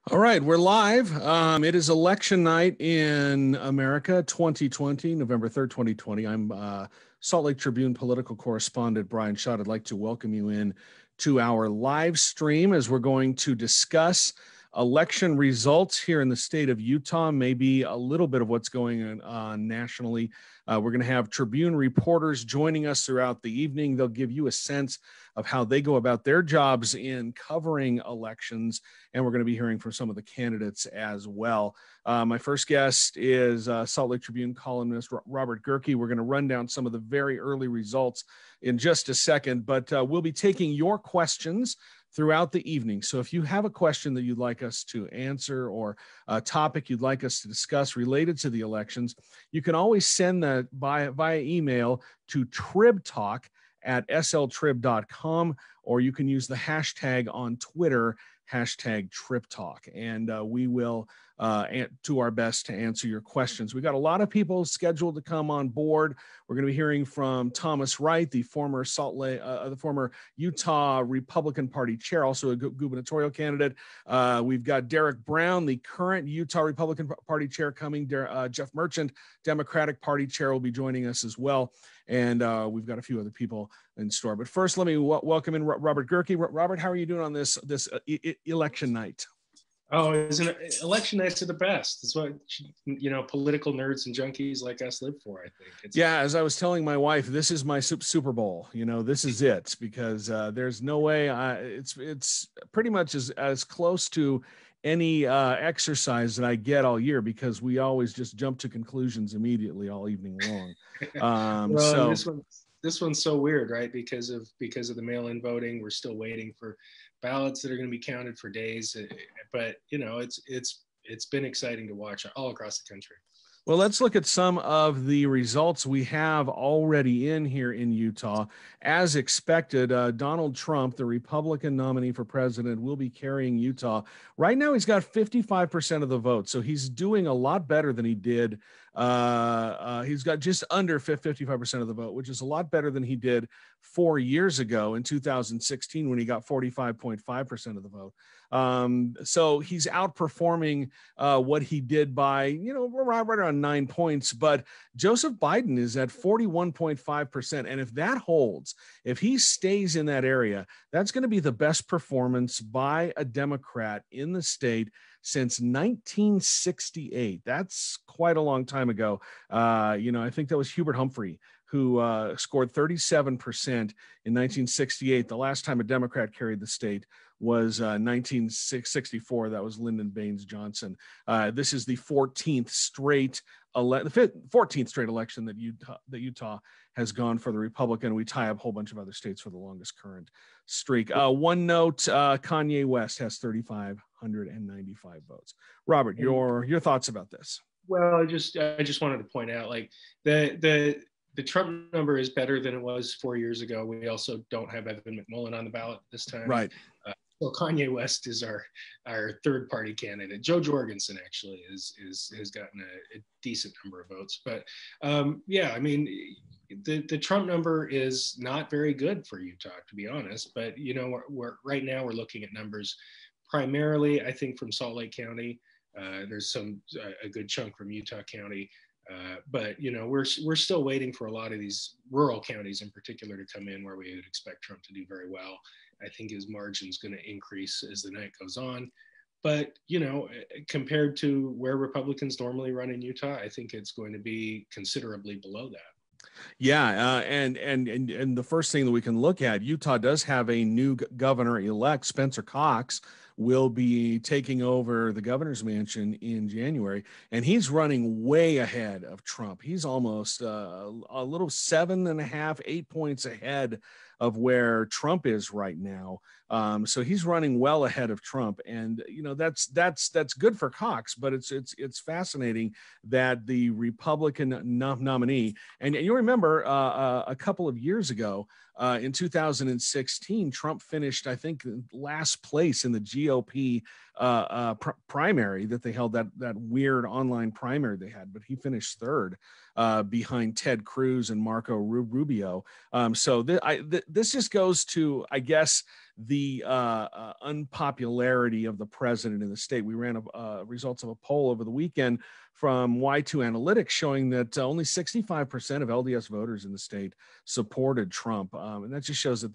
All right, we're live. It is election night in America, 2020, November 3rd, 2020. I'm Salt Lake Tribune political correspondent Bryan Schott. I'd like to welcome you in to our live stream as we're going to discuss election results here in the state of Utah, maybe a little bit of what's going on nationally. We're going to have Tribune reporters joining us throughout the evening. They'll give you a sense of how they go about their jobs in covering elections, and we're going to be hearing from some of the candidates as well. My first guest is Salt Lake Tribune columnist Robert Gurkey. We're going to run down some of the very early results in just a second, but we'll be taking your questions throughout the evening. So if you have a question that you'd like us to answer or a topic you'd like us to discuss related to the elections, you can always send that via email to Trib Talk at sltrib.com, or you can use the hashtag on Twitter, hashtag Trib Talk, and we will do our best to answer your questions. We got a lot of people scheduled to come on board. We're going to be hearing from Thomas Wright, the former the former Utah Republican Party chair, also a gubernatorial candidate. We've got Derek Brown, the current Utah Republican Party chair, coming. Jeff Merchant, Democratic Party chair, will be joining us as well. And we've got a few other people in store. But first, let me welcome in Robert Gurkey. Robert, how are you doing on this election night? Oh, isn't it? Election nights are the best. It's what, political nerds and junkies like us live for, I think. Yeah, as I was telling my wife, this is my Super Bowl. This is it, because there's no way. It's pretty much as close to any exercise that I get all year, because we always just jump to conclusions immediately all evening long. Well, this one's so weird, right? Because of the mail-in voting, we're still waiting for ballots that are going to be counted for days. But it's been exciting to watch all across the country. Well, let's look at some of the results we have already in here in Utah. As expected, Donald Trump, the Republican nominee for president, will be carrying Utah. Right now, he's got 55% of the vote, so he's doing a lot better than he did. He's got just under 55% of the vote, which is a lot better than he did 4 years ago in 2016 when he got 45.5% of the vote. So he's outperforming what he did by, right around 9 points. But Joseph Biden is at 41.5%. And if that holds, if he stays in that area, that's going to be the best performance by a Democrat in the state since 1968. That's quite a long time ago. I think that was Hubert Humphrey, who scored 37% in 1968. The last time a Democrat carried the state was 1964. That was Lyndon Baines Johnson. This is the 14th straight election that Utah has gone for the Republican. We tie up a whole bunch of other states for the longest current streak. One note: Kanye West has 3,595 votes. Robert, your thoughts about this? Well, I just wanted to point out, like, the Trump number is better than it was 4 years ago. We also don't have Evan McMullen on the ballot this time. Right. So Kanye West is our third party candidate. Joe Jorgensen actually has gotten a decent number of votes. But the Trump number is not very good for Utah, to be honest. But we're right now we're looking at numbers primarily, I think, from Salt Lake County. There's a good chunk from Utah County. But we're still waiting for a lot of these rural counties in particular to come in where we would expect Trump to do very well. I think his margin's going to increase as the night goes on. But, compared to where Republicans normally run in Utah, I think it's going to be considerably below that. Yeah, and the first thing that we can look at, Utah does have a new governor-elect. Spencer Cox will be taking over the governor's mansion in January, and he's running way ahead of Trump. He's almost a little 7.5, 8 points ahead of where Trump is right now. So he's running well ahead of Trump, and that's good for Cox. But it's fascinating that the Republican nominee, and you remember a couple of years ago, in 2016, Trump finished, I think, last place in the GOP primary that they held, that weird online primary they had, but he finished third behind Ted Cruz and Marco Rubio. So this just goes to, I guess, the unpopularity of the president in the state. We ran results of a poll over the weekend from Y2 Analytics showing that only 65% of LDS voters in the state supported Trump. And that just shows that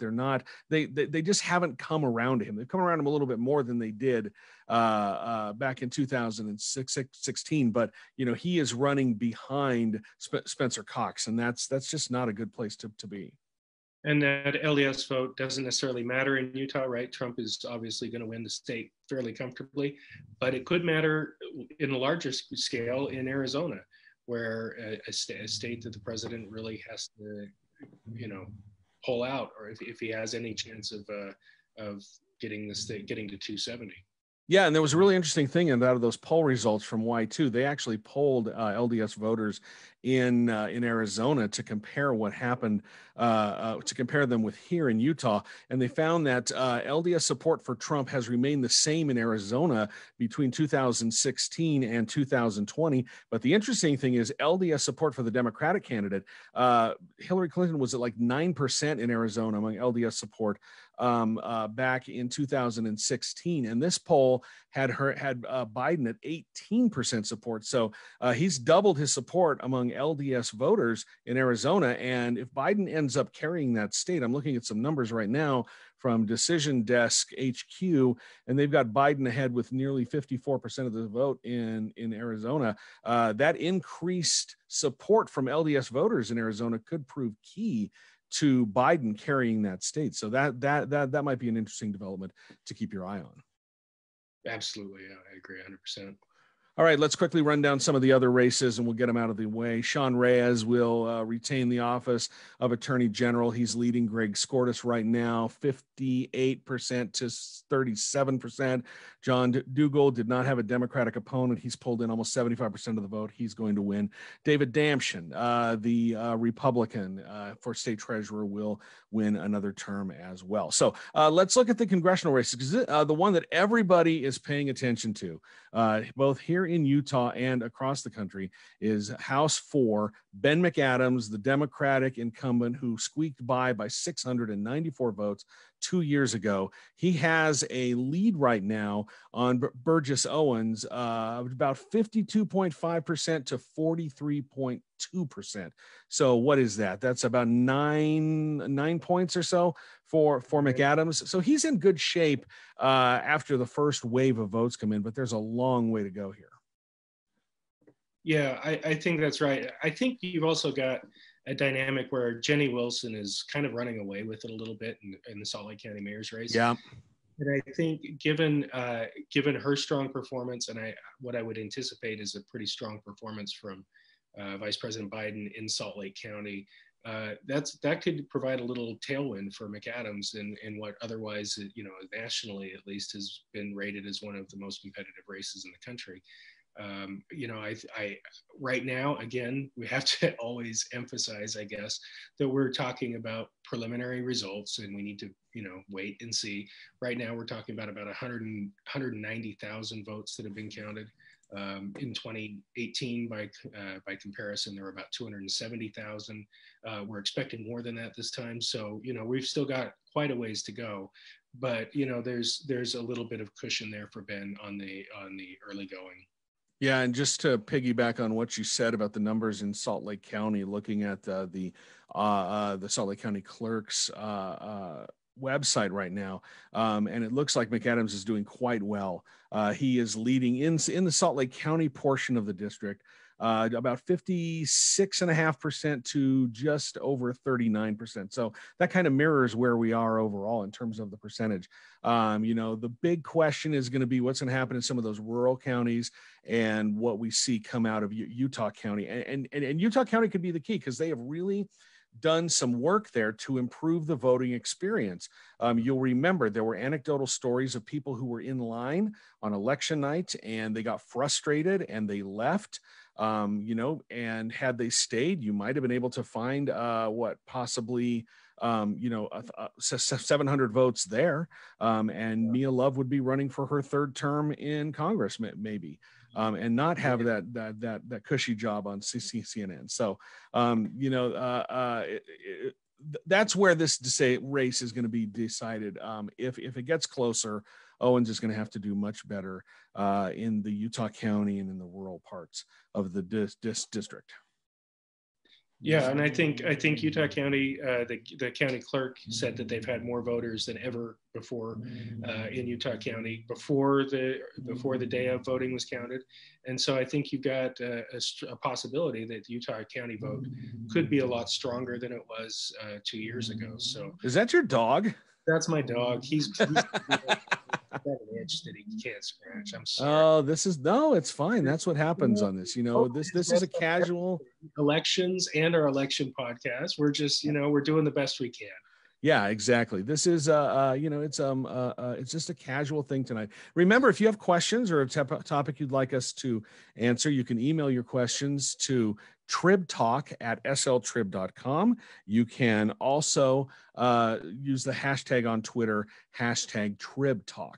they just haven't come around to him. They've come around him a little bit more than they did back in 2016. But, he is running behind Spencer Cox, and that's just not a good place to be. And that LDS vote doesn't necessarily matter in Utah, right? Trump is obviously going to win the state fairly comfortably, but it could matter in a larger scale in Arizona, where a state that the president really has to, pull out, or if he has any chance of getting the state getting to 270. Yeah, and there was a really interesting thing out of those poll results from Y2. They actually polled LDS voters in Arizona to compare what happened, to compare them with here in Utah. And they found that LDS support for Trump has remained the same in Arizona between 2016 and 2020. But the interesting thing is LDS support for the Democratic candidate, Hillary Clinton was at like 9% in Arizona among LDS support back in 2016. And this poll had Biden at 18% support. So he's doubled his support among LDS voters in Arizona. And if Biden ends up carrying that state, I'm looking at some numbers right now from Decision Desk HQ, and they've got Biden ahead with nearly 54% of the vote in Arizona. That increased support from LDS voters in Arizona could prove key to Biden carrying that state. So that might be an interesting development to keep your eye on. Absolutely. Yeah, I agree 100%. All right, let's quickly run down some of the other races and we'll get them out of the way. Sean Reyes will retain the office of Attorney General. He's leading Greg Skordas right now, 58% to 37%. John Duggal did not have a Democratic opponent. He's pulled in almost 75% of the vote. He's going to win. David Damschen, the Republican for state treasurer, will win another term as well. So let's look at the congressional races, because the one that everybody is paying attention to, both here in Utah and across the country, is House 4. Ben McAdams, the Democratic incumbent who squeaked by 694 votes 2 years ago. He has a lead right now on Burgess Owens, about 52.5% to 43.2%. So what is that? That's about nine points or so for McAdams. So he's in good shape after the first wave of votes come in, but there's a long way to go here. Yeah, I think that's right. I think you've also got a dynamic where Jeni Wilson is kind of running away with it a little bit in the Salt Lake County mayor's race. Yeah. And I think given her strong performance, and what I would anticipate is a pretty strong performance from Vice President Biden in Salt Lake County, that could provide a little tailwind for McAdams in what otherwise, nationally at least, has been rated as one of the most competitive races in the country. I right now, again, we have to always emphasize, I guess, that we're talking about preliminary results and we need to, wait and see. Right now, we're talking about 190,000 votes that have been counted. In 2018, by comparison, there were about 270,000. We're expecting more than that this time. So, we've still got quite a ways to go. But, there's a little bit of cushion there for Ben on the early going. Yeah, and just to piggyback on what you said about the numbers in Salt Lake County, looking at the Salt Lake County Clerk's website right now, and it looks like McAdams is doing quite well. He is leading in the Salt Lake County portion of the district, about 56.5% to just over 39%. So that kind of mirrors where we are overall in terms of the percentage. The big question is going to be what's going to happen in some of those rural counties and what we see come out of Utah County. And Utah County could be the key, because they have really done some work there to improve the voting experience. You'll remember there were anecdotal stories of people who were in line on election night and they got frustrated and they left. And had they stayed, you might have been able to find possibly 700 votes there. And Mia Love would be running for her third term in Congress, maybe. And not have that cushy job on CNN. So, that's where this race is going to be decided. If it gets closer, Owens is going to have to do much better in the Utah County and in the rural parts of the district. Yeah, and I think Utah County, the county clerk said that they've had more voters than ever before in Utah County before the day of voting was counted, and so I think you've got a possibility that the Utah County vote could be a lot stronger than it was 2 years ago. So is that your dog? That's my dog. He's got an itch that he can't scratch. I'm sorry. Oh, it's fine. That's what happens on this. This is a casual elections and our election podcast. We're just, we're doing the best we can. Yeah, exactly. This is, it's just a casual thing tonight. Remember, if you have questions or a topic you'd like us to answer, you can email your questions to tribtalk@sltrib.com. You can also use the hashtag on Twitter, #TribTalk.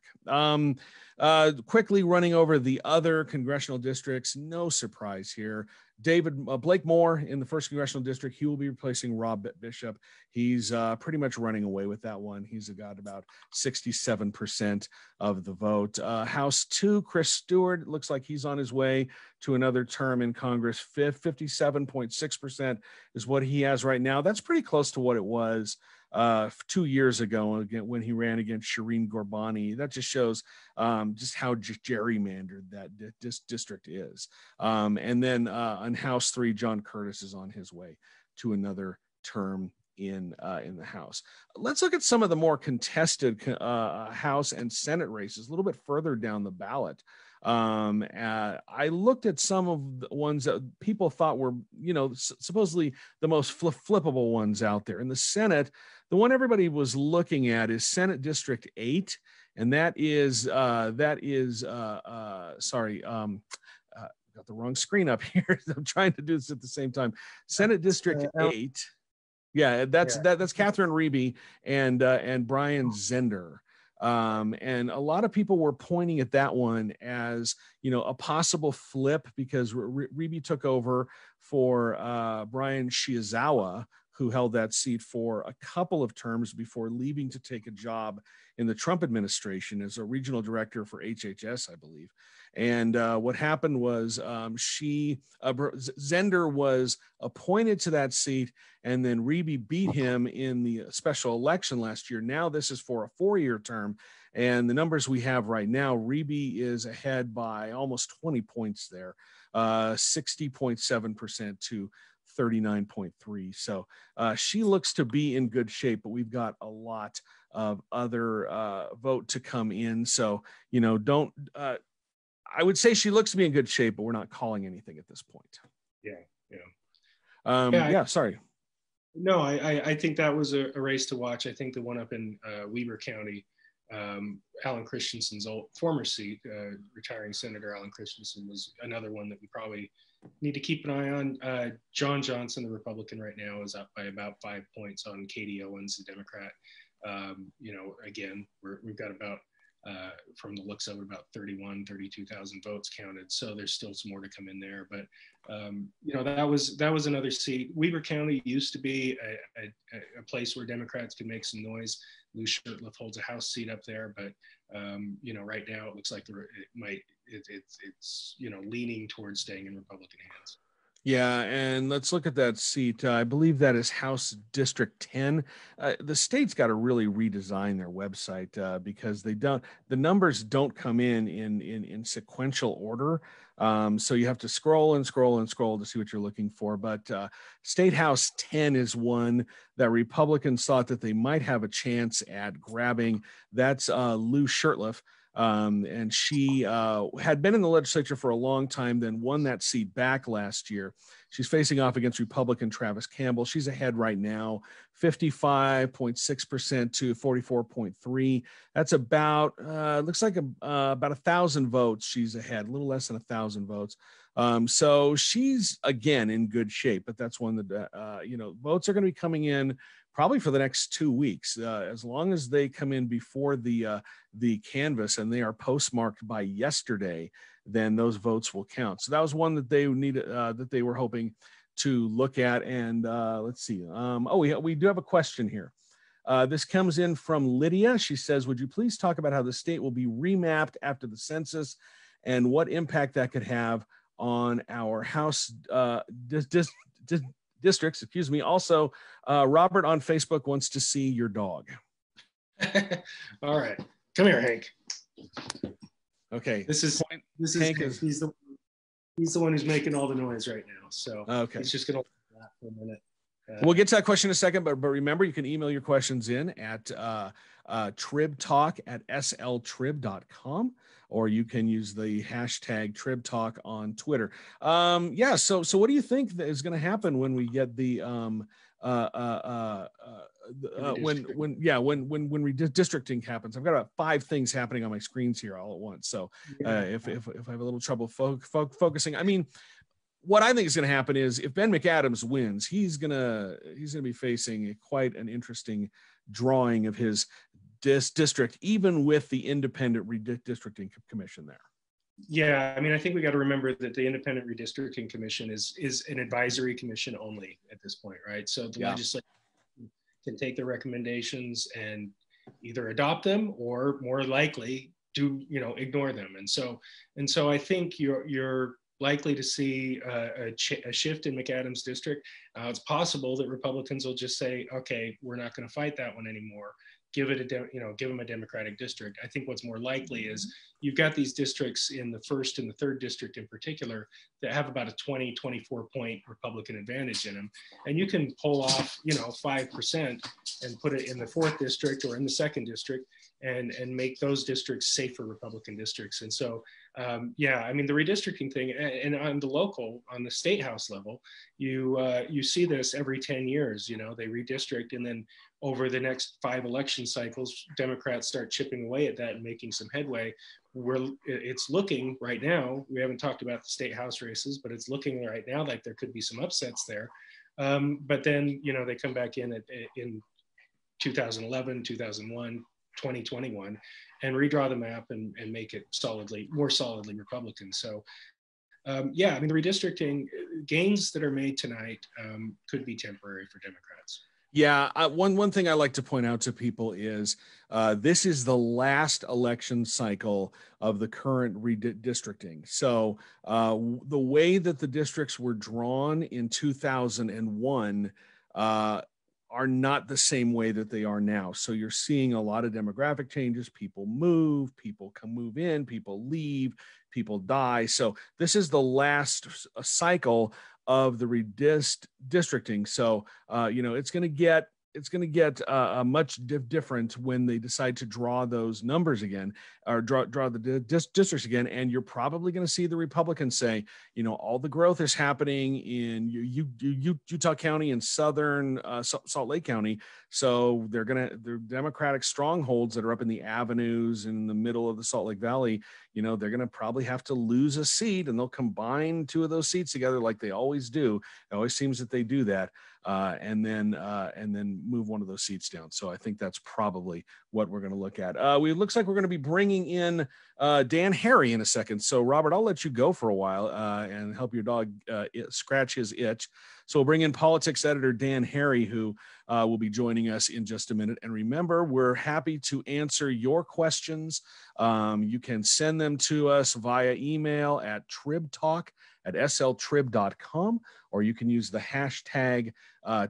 Quickly running over the other congressional districts, no surprise here. Blake Moore in the 1st Congressional District, he will be replacing Rob Bishop. He's pretty much running away with that one. He's got about 67% of the vote. House 2, Chris Stewart, looks like he's on his way to another term in Congress. 57.6% is what he has right now. That's pretty close to what it was 2 years ago when he ran against Shireen Ghorbani. That just shows just how gerrymandered that district is. And then on House 3, John Curtis is on his way to another term in the House. Let's look at some of the more contested House and Senate races a little bit further down the ballot. I looked at some of the ones that people thought were, supposedly the most flippable ones out there. In the Senate, the one everybody was looking at is Senate District 8, and that is got the wrong screen up here. I'm trying to do this at the same time. Senate District 8. Yeah, that's Catherine Reeby and Brian Zender. And a lot of people were pointing at that one as, a possible flip because Reeby took over for Brian Shizawa, who held that seat for a couple of terms before leaving to take a job in the Trump administration as a regional director for HHS, I believe. And what happened was Zender was appointed to that seat, and then Reeby beat him in the special election last year. Now this is for a 4-year term, and the numbers we have right now, Reeby is ahead by almost 20 points there, 60.7% to 39.3. So she looks to be in good shape, but we've got a lot of other vote to come in. So, I would say she looks to be in good shape, but we're not calling anything at this point. Sorry. No, I think that was a race to watch. I think the one up in Weber County, Alan Christensen's former seat, retiring Senator Alan Christensen, was another one that we probably need to keep an eye on. John Johnson, the Republican right now, is up by about 5 points on Katie Owens, the Democrat. Again, we've got about, from the looks of it, about 32,000 votes counted. So there's still some more to come in there. But, that was another seat. Weber County used to be a place where Democrats could make some noise. Lou Shurtleff holds a House seat up there. But, right now it looks like it's leaning towards staying in Republican hands. Yeah, and let's look at that seat. I believe that is House District 10. The state's got to really redesign their website because the numbers don't come in sequential order. So you have to scroll and scroll and scroll to see what you're looking for. But State House 10 is one that Republicans thought that they might have a chance at grabbing. That's Lou Shurtleff. And she had been in the legislature for a long time, then won that seat back last year. She's facing off against Republican Travis Campbell. She's ahead right now, 55.6% to 44.3. That's about, looks like about 1,000 votes she's ahead, a little less than 1,000 votes. So she's, again, in good shape, but that's one that, votes are going to be coming in probably for the next 2 weeks, as long as they come in before the canvass and they are postmarked by yesterday, then those votes will count. So that was one that they needed, that they were hoping to look at. And let's see. We do have a question here. This comes in from Lydia. She says, would you please talk about how the state will be remapped after the census and what impact that could have on our House districts? Excuse me. Also, Robert on Facebook wants to see your dog. All right. Come here, Hank. Okay. Hank he's the one who's making all the noise right now. So okay. He's just going to laugh for a minute. We'll get to that question in a second, but remember, you can email your questions in at tribtalk@sltrib.com, or you can use the hashtag Trib Talk on Twitter. So what do you think is going to happen when we get the when redistricting happens? I've got about 5 things happening on my screens here all at once. So if I have a little trouble focusing, I mean, what I think is going to happen is if Ben McAdams wins, he's gonna be facing quite an interesting drawing of his district, even with the independent redistricting commission there. Yeah, I mean, I think we got to remember that the independent redistricting commission is an advisory commission only at this point, right? So the legislature can take the recommendations and either adopt them or more likely ignore them. And so I think you're likely to see a shift in McAdams' district. It's possible that Republicans will just say, okay, we're not going to fight that one anymore. Give them a Democratic district. I think what's more likely is you've got these districts in the 1st and the 3rd district in particular that have about a 24 point Republican advantage in them. And you can pull off, 5% and put it in the 4th district or in the 2nd district and make those districts safer Republican districts. And so, I mean, the redistricting thing, and on the state house level, you see this every 10 years. They redistrict, and then over the next 5 election cycles, Democrats start chipping away at that and making some headway. It's looking right now, we haven't talked about the state house races, but it's looking right now like there could be some upsets there. But then, they come back in 2011, 2001, 2021 and redraw the map and make it more solidly Republican. So I mean, the redistricting gains that are made tonight could be temporary for Democrats. Yeah, one thing I like to point out to people is this is the last election cycle of the current redistricting. So the way that the districts were drawn in 2001 are not the same way that they are now. So you're seeing a lot of demographic changes. People move, people move in, people leave, people die. So this is the last cycle of the redistricting. So, it's going to get much different when they decide to draw those numbers again, or draw the districts again. And you're probably going to see the Republicans say, all the growth is happening in Utah County and southern Salt Lake County. So they're Democratic strongholds that are up in the avenues in the middle of the Salt Lake Valley. They're going to probably have to lose a seat, and they'll combine 2 of those seats together like they always do. It always seems that they do that. And then move one of those seats down. So I think that's probably what we're going to look at. It looks like we're going to be bringing in Dan Harrie in a second. So Robert, I'll let you go for a while and help your dog scratch his itch. So we'll bring in politics editor Dan Harrie, who will be joining us in just a minute. And remember, we're happy to answer your questions. You can send them to us via email at tribtalk@sltrib.com, or you can use the hashtag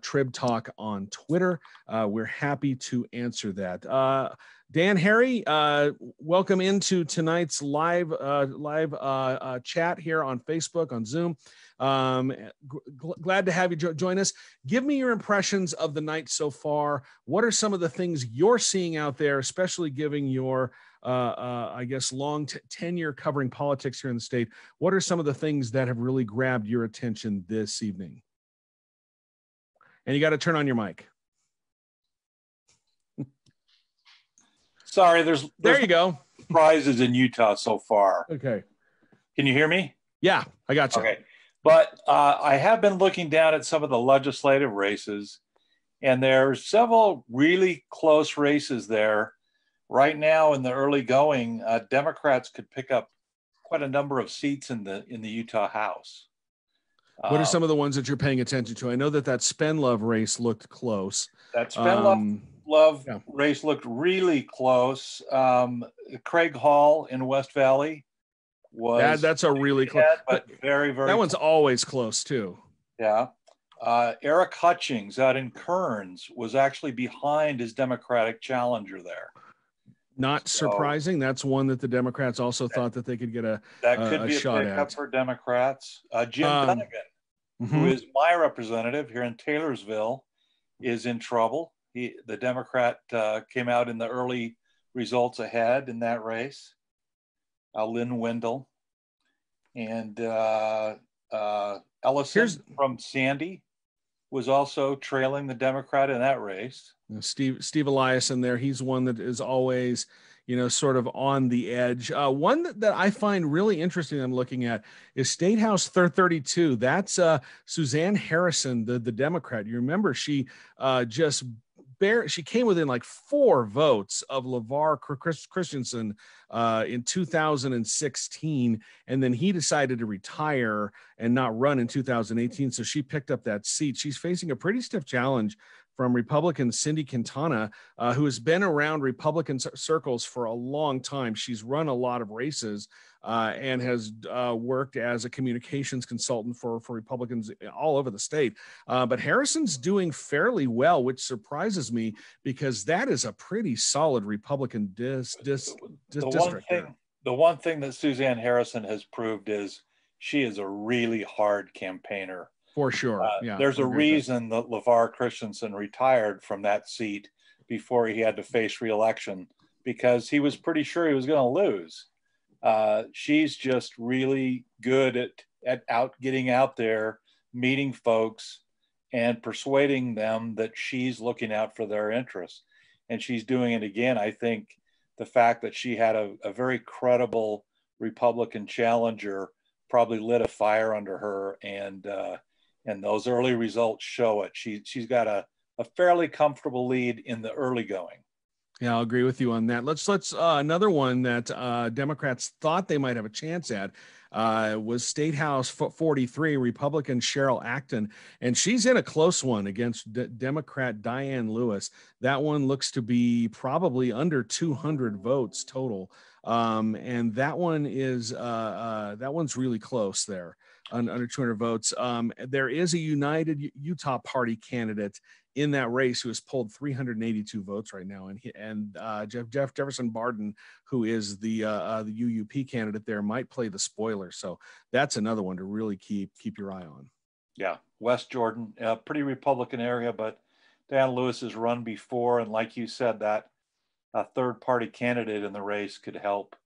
Trib Talk on Twitter. We're happy to answer that. Dan Harrie, welcome into tonight's live chat here on Facebook, on Zoom. Glad to have you join us. Give me your impressions of the night so far. What are some of the things you're seeing out there, especially given your long tenure covering politics here in the state? What are some of the things that have really grabbed your attention this evening? And you got to turn on your mic. Sorry, there you go. Surprises in Utah so far. Okay. Can you hear me? Yeah, I got you. Okay. But I have been looking down at some of the legislative races, and there are several really close races there. Right now in the early going, Democrats could pick up quite a number of seats in the Utah House. What are some of the ones that you're paying attention to? I know that Spenlove race looked close. That Spenlove race looked really close. Craig Hall in West Valley was that's a really close, but very, very. That one's always close too. Yeah. Eric Hutchings out in Kearns was actually behind his Democratic challenger there. Not surprising. That's one that the Democrats also thought that they could get a shot pickup for Democrats. Jim Dunnigan, who is my representative here in Taylorsville, is in trouble. The Democrat came out in the early results ahead in that race. Lynn Wendell and Ellison from Sandy was also trailing the Democrat in that race. Steve Eliason there. He's one that is always, sort of on the edge. One that I find really interesting I'm looking at is State House 32. That's Suzanne Harrison, the Democrat. You remember she she came within like 4 votes of LeVar Christensen in 2016, and then he decided to retire and not run in 2018, so she picked up that seat. She's facing a pretty stiff challenge from Republican Cindy Quintana, who has been around Republican circles for a long time. She's run a lot of races and has worked as a communications consultant for Republicans all over the state. But Harrison's doing fairly well, which surprises me because that is a pretty solid Republican district. The one thing that Suzanne Harrison has proved is she is a really hard campaigner. For sure. There's a reason that LeVar Christensen retired from that seat before he had to face re-election, because he was pretty sure he was going to lose. She's just really good at getting out there, meeting folks, and persuading them that she's looking out for their interests. And she's doing it again. I think the fact that she had a very credible Republican challenger probably lit a fire under her, and those early results show it. She's got a fairly comfortable lead in the early going. Yeah, I'll agree with you on that. Let's another one that Democrats thought they might have a chance at was State House 43, Republican Cheryl Acton, and she's in a close one against Democrat Diane Lewis. That one looks to be probably under 200 votes total, and that one is that one's really close there. Under 200 votes. There is a United Utah Party candidate in that race who has polled 382 votes right now, and Jefferson Barden, who is the UUP candidate there, might play the spoiler. So that's another one to really keep your eye on. Yeah, West Jordan, a pretty Republican area, but Dan Lewis has run before, and like you said, that a third party candidate in the race could help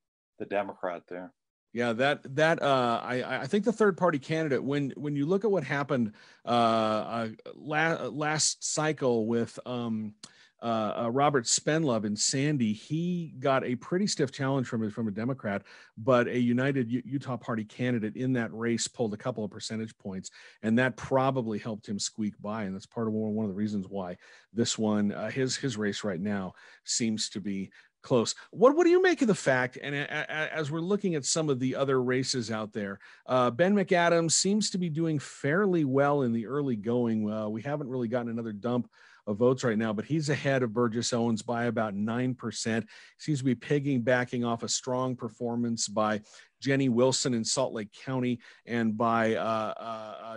the Democrat there. Yeah, I think the third party candidate, when you look at what happened last cycle with Robert Spenlove in Sandy, he got a pretty stiff challenge from a Democrat, but a United Utah Party candidate in that race pulled a couple of percentage points, and that probably helped him squeak by. And that's part of one of the reasons why this one, his race right now, seems to be close. What do you make of the fact, and as we're looking at some of the other races out there, Ben McAdams seems to be doing fairly well in the early going. We haven't really gotten another dump of votes right now, but he's ahead of Burgess Owens by about 9%. Seems to be piggybacking off a strong performance by Jeni Wilson in Salt Lake County and by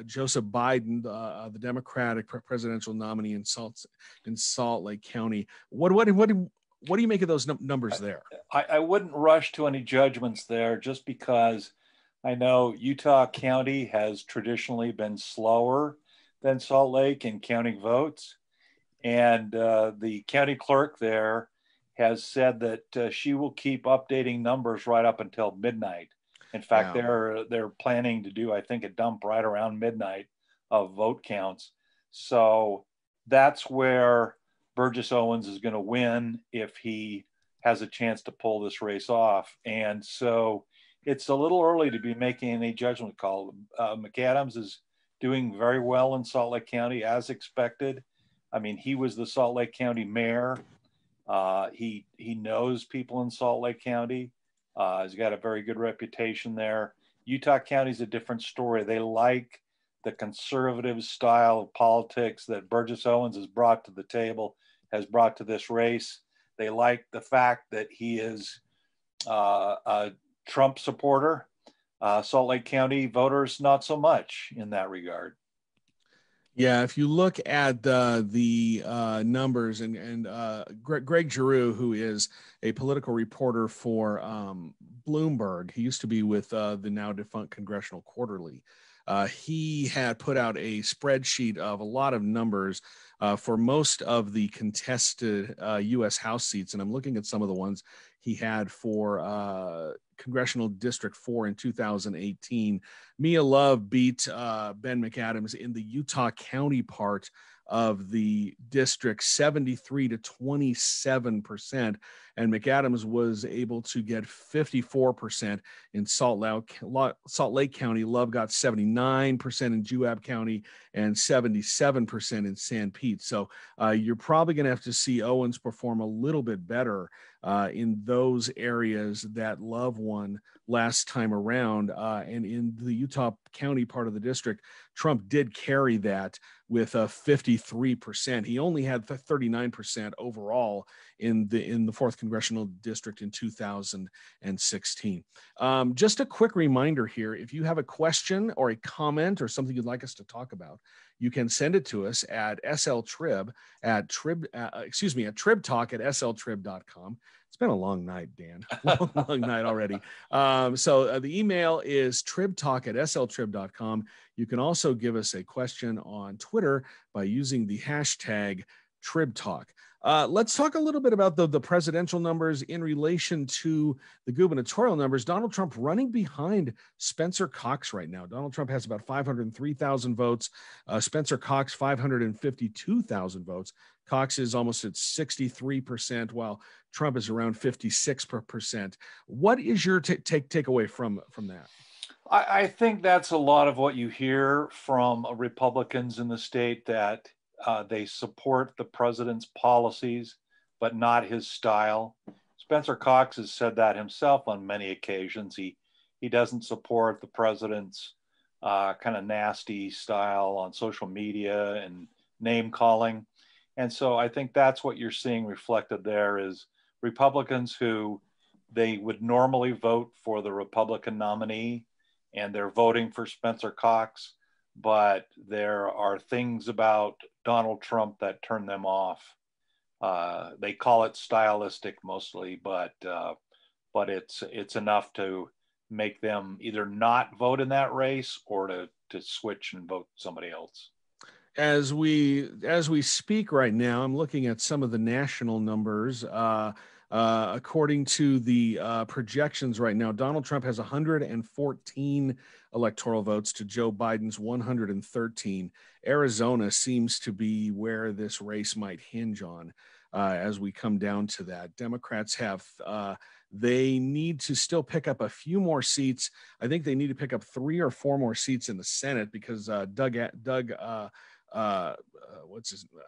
Joseph Biden, the Democratic presidential nominee in Salt Lake County. What do you make of those numbers there? I wouldn't rush to any judgments there, just because I know Utah County has traditionally been slower than Salt Lake in counting votes. And the county clerk there has said that she will keep updating numbers right up until midnight. In fact, they're planning to do, I think, a dump right around midnight of vote counts. So that's where Burgess Owens is going to win if he has a chance to pull this race off. And so it's a little early to be making any judgment call. McAdams is doing very well in Salt Lake County, as expected. I mean, he was the Salt Lake County mayor. He knows people in Salt Lake County. He's got a very good reputation there. Utah County is a different story. They like the conservative style of politics that Burgess Owens has brought to the table, has brought to this race. They like the fact that he is a Trump supporter. Salt Lake County voters, not so much in that regard. Yeah, if you look at the numbers, and Greg Giroux, who is a political reporter for Bloomberg, he used to be with the now defunct Congressional Quarterly. He had put out a spreadsheet of a lot of numbers for most of the contested U.S. House seats, and I'm looking at some of the ones he had for Congressional District 4 in 2018. Mia Love beat Ben McAdams in the Utah County part of the district 73 to 27%, and McAdams was able to get 54% in Salt Lake County. Love got 79% in Juab County and 77% in San Pete. So you're probably going to have to see Owens perform a little bit better in those areas that Love won last time around. And in the Utah County part of the district, Trump did carry that with 53%. He only had 39% overall in the 4th Congressional District in 2016. Just a quick reminder here, if you have a question or a comment or something you'd like us to talk about, you can send it to us at sltrib at tribtalk@sltrib.com. It's been a long night, Dan. long night already. So the email is tribtalk@sltrib.com. You can also give us a question on Twitter by using the hashtag TribTalk. Let's talk a little bit about the presidential numbers in relation to the gubernatorial numbers. Donald Trump running behind Spencer Cox right now. Donald Trump has about 503,000 votes. Spencer Cox, 552,000 votes. Cox is almost at 63%, while Trump is around 56%. What is your takeaway from that? I think that's a lot of what you hear from Republicans in the state, that they support the president's policies, but not his style. Spencer Cox has said that himself on many occasions. He doesn't support the president's kind of nasty style on social media and name calling. And so I think that's what you're seeing reflected there, is Republicans who they would normally vote for the Republican nominee, and they're voting for Spencer Cox, but there are things about Donald Trump that turn them off. They call it stylistic mostly, but it's enough to make them either not vote in that race or to switch and vote somebody else. As we speak right now, I'm looking at some of the national numbers. According to the projections right now, Donald Trump has 114 electoral votes to Joe Biden's 113. Arizona seems to be where this race might hinge on as we come down to that. Democrats have they need to still pick up a few more seats. I think they need to pick up 3 or 4 more seats in the Senate, because Doug I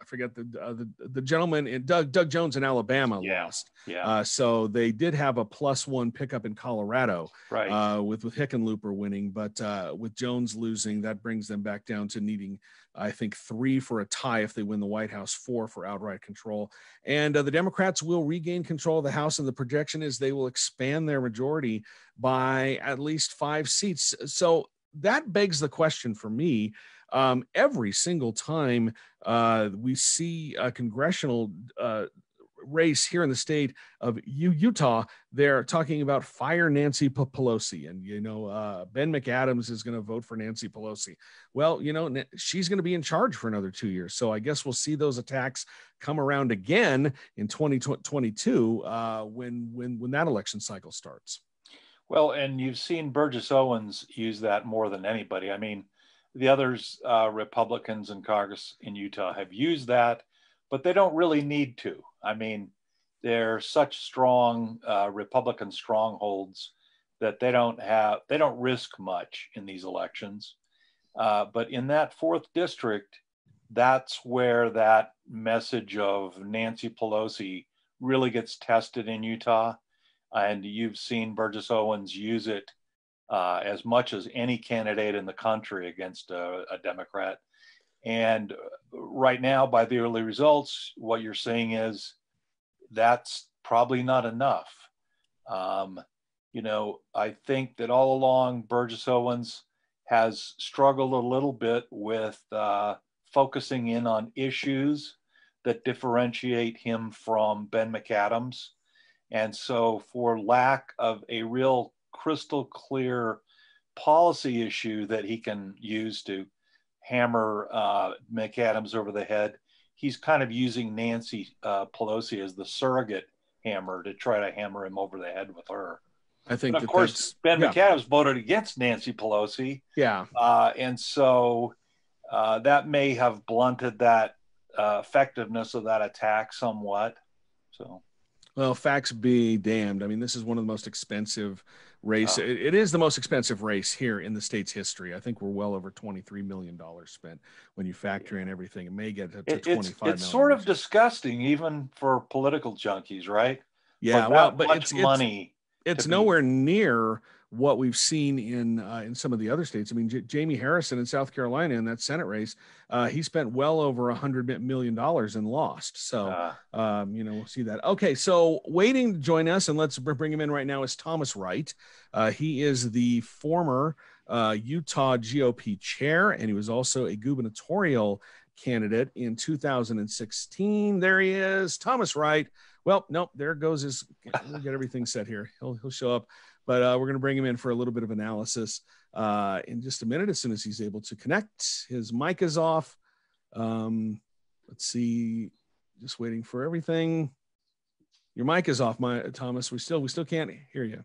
forget the gentleman in Doug Jones in Alabama lost. Yeah. So they did have a +1 pickup in Colorado, right? With Hickenlooper winning, but with Jones losing, that brings them back down to needing, I think, 3 for a tie if they win the White House, 4 for outright control. And the Democrats will regain control of the House, and the projection is they will expand their majority by at least 5 seats. So that begs the question for me. Every single time we see a congressional race here in the state of Utah, they're talking about fire Nancy Pelosi. And, Ben McAdams is going to vote for Nancy Pelosi. Well, she's going to be in charge for another 2 years. So I guess we'll see those attacks come around again in 2022 when that election cycle starts. Well, and you've seen Burgess Owens use that more than anybody. I mean, the others, Republicans in Congress in Utah, have used that, but they don't really need to. I mean, they're such strong Republican strongholds that they don't risk much in these elections. But in that 4th district, that's where that message of Nancy Pelosi really gets tested in Utah. And you've seen Burgess Owens use it as much as any candidate in the country against a Democrat. And right now, by the early results, what you're seeing is that's probably not enough. I think that all along Burgess Owens has struggled a little bit with focusing in on issues that differentiate him from Ben McAdams. And so for lack of a real crystal clear policy issue that he can use to hammer McAdams over the head, he's kind of using Nancy Pelosi as the surrogate hammer to try to hammer him over the head with her. I think, but of course, Ben McAdams voted against Nancy Pelosi. Yeah. And so that may have blunted that effectiveness of that attack somewhat. So, well, facts be damned. I mean, this is one of the most expensive race. It is the most expensive race here in the state's history. I think we're well over $23 million spent when you factor in everything. It may get to 25 million. It's sort of disgusting, even for political junkies, right? Yeah, well, but much money. It's nowhere near what we've seen in some of the other states. I mean, Jamie Harrison in South Carolina in that Senate race, he spent well over $100 million and lost. So, we'll see that. Okay, so waiting to join us, and let's bring him in right now, is Thomas Wright. He is the former Utah GOP chair, and he was also a gubernatorial candidate in 2016. There he is, Thomas Wright. Well, nope, there goes his, we'll get everything set here. He'll show up, but we're going to bring him in for a little bit of analysis in just a minute as soon as he's able to connect. His mic is off. Let's see, just waiting for everything. Your mic is off, Thomas. We still can't hear you.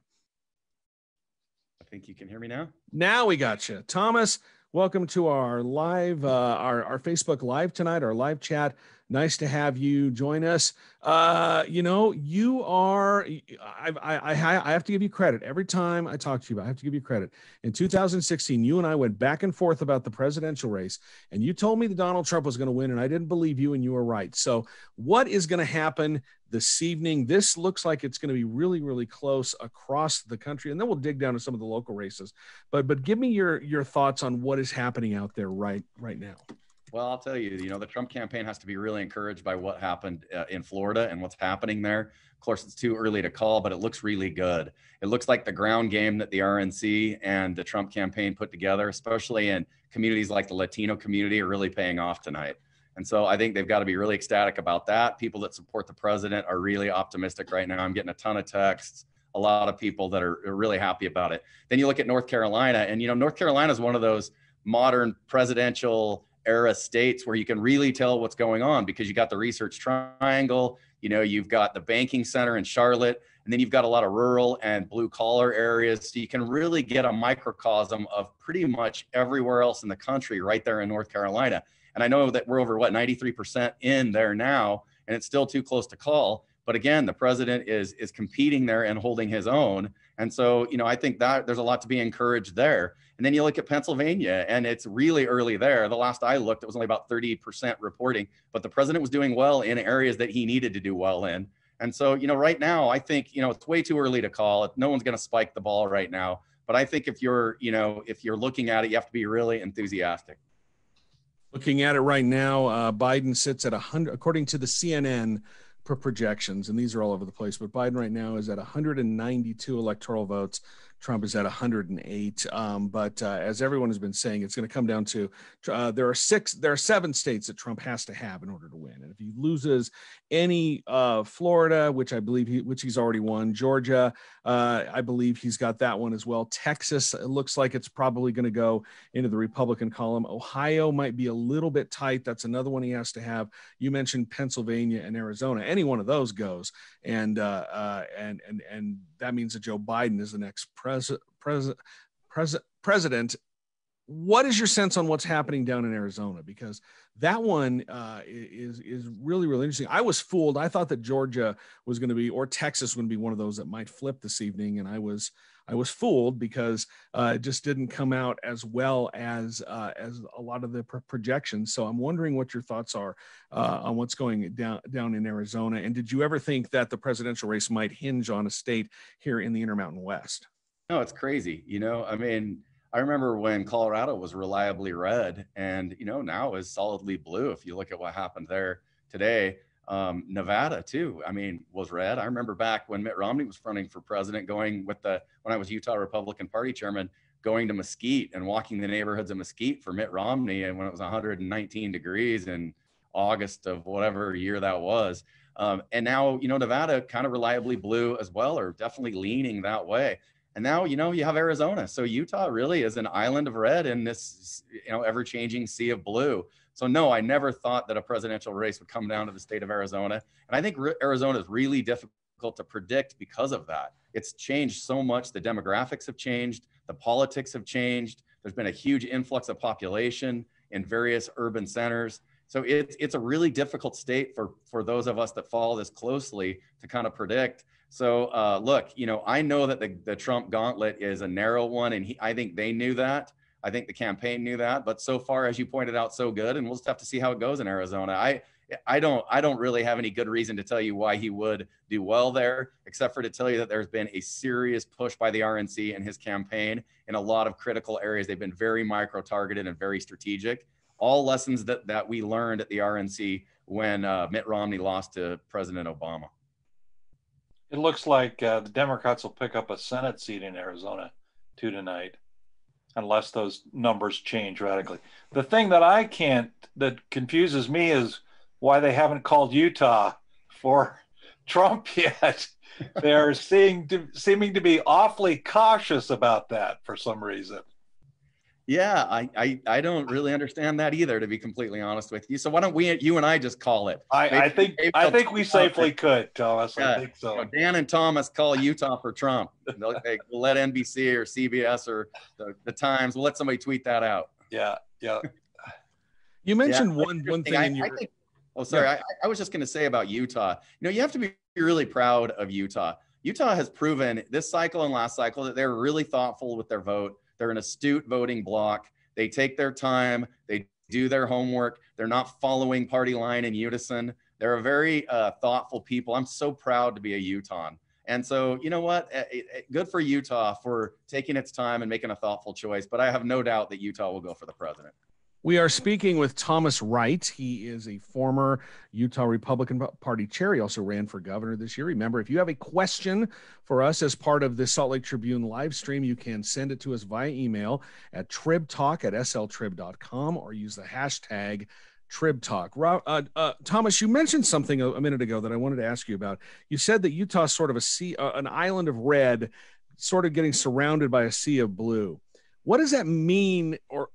I think you can hear me now. Now we got you. Thomas, welcome to our live, our Facebook Live tonight, our live chat. Nice to have you join us. You are, I have to give you credit. Every time I talk to you, I have to give you credit. In 2016, you and I went back and forth about the presidential race, and you told me that Donald Trump was going to win, and I didn't believe you, and you were right. So what is going to happen this evening? This looks like it's going to be really, really close across the country, and then we'll dig down to some of the local races. But give me your thoughts on what is happening out there right now. Well, I'll tell you, the Trump campaign has to be really encouraged by what happened in Florida and what's happening there. Of course, it's too early to call, but it looks really good. It looks like the ground game that the RNC and the Trump campaign put together, especially in communities like the Latino community, are really paying off tonight. And so I think they've got to be really ecstatic about that. People that support the president are really optimistic right now. I'm getting a ton of texts, a lot of people that are really happy about it. Then you look at North Carolina, and, North Carolina is one of those modern presidential era states where you can really tell what's going on because you got the Research Triangle, you've got the banking center in Charlotte, and then you've got a lot of rural and blue collar areas. So you can really get a microcosm of pretty much everywhere else in the country right there in North Carolina. And I know that we're over 93% in there now, and it's still too close to call. But again, the president is competing there and holding his own. And so, I think that there's a lot to be encouraged there. And then you look at Pennsylvania, and it's really early there. The last I looked, it was only about 30% reporting, but the president was doing well in areas that he needed to do well in. And so, right now, I think, it's way too early to call. No one's going to spike the ball right now. But I think if you're looking at it, you have to be really enthusiastic. Looking at it right now, Biden sits at 100, according to the CNN projections, and these are all over the place, but Biden right now is at 192 electoral votes. Trump is at 108. But as everyone has been saying, it's going to come down to there are 7 states that Trump has to have in order to win. And if he loses any Florida, which I believe he's already won, Georgia, I believe he's got that one as well. Texas, it looks like it's probably going to go into the Republican column. Ohio might be a little bit tight. That's another one he has to have. You mentioned Pennsylvania and Arizona. Any one of those goes, and that means that Joe Biden is the next president. What is your sense on what's happening down in Arizona? Because that one is really, really interesting. I was fooled. I thought that Georgia was going to be, or Texas was going to be one of those that might flip this evening, and I was fooled because it just didn't come out as well as a lot of the projections. So I'm wondering what your thoughts are on what's going down in Arizona. And did you ever think that the presidential race might hinge on a state here in the Intermountain West? No, it's crazy. I mean, I remember when Colorado was reliably red and, now is solidly blue. If you look at what happened there today, Nevada too, I mean, was red. I remember back when Mitt Romney was running for president, when I was Utah Republican Party chairman, going to Mesquite and walking the neighborhoods of Mesquite for Mitt Romney. And when it was 119 degrees in August of whatever year that was. And now, Nevada kind of reliably blue as well, or definitely leaning that way. And now, you have Arizona. So Utah really is an island of red in this, ever-changing sea of blue. So no, I never thought that a presidential race would come down to the state of Arizona. And I think Arizona is really difficult to predict because of that. It's changed so much. The demographics have changed. The politics have changed. There's been a huge influx of population in various urban centers. So it's a really difficult state for those of us that follow this closely to kind of predict. So look, I know that the Trump gauntlet is a narrow one, and I think they knew that. I think the campaign knew that. But so far, as you pointed out, so good, and we'll just have to see how it goes in Arizona. I don't really have any good reason to tell you why he would do well there, except for to tell you that there's been a serious push by the RNC and his campaign in a lot of critical areas. They've been very micro-targeted and very strategic. All lessons that we learned at the RNC when Mitt Romney lost to President Obama. It looks like the Democrats will pick up a Senate seat in Arizona tonight, unless those numbers change radically. The thing that confuses me is why they haven't called Utah for Trump yet. They're seeming to be awfully cautious about that for some reason. Yeah, I don't really understand that either, to be completely honest with you. So why don't you and I just call it? I think we safely could, Thomas. Yeah, I think so. Dan and Thomas call Utah for Trump. We'll let NBC or CBS or the Times. We'll let somebody tweet that out. Yeah. You mentioned one thing in your. I was just going to say about Utah. You have to be really proud of Utah. Utah has proven this cycle and last cycle that they're really thoughtful with their vote. They're an astute voting bloc. They take their time. They do their homework. They're not following party line in unison. They're a very thoughtful people. I'm so proud to be a Utahn. And so, you know what? Good for Utah for taking its time and making a thoughtful choice. But I have no doubt that Utah will go for the president. We are speaking with Thomas Wright. He is a former Utah Republican Party chair. He also ran for governor this year. Remember, if you have a question for us as part of the Salt Lake Tribune live stream, you can send it to us via email at tribtalk@sltrib.com or use the hashtag Trib Talk. Thomas, you mentioned something a minute ago that I wanted to ask you about. You said that Utah is sort of an island of red, sort of getting surrounded by a sea of blue. What does that mean, or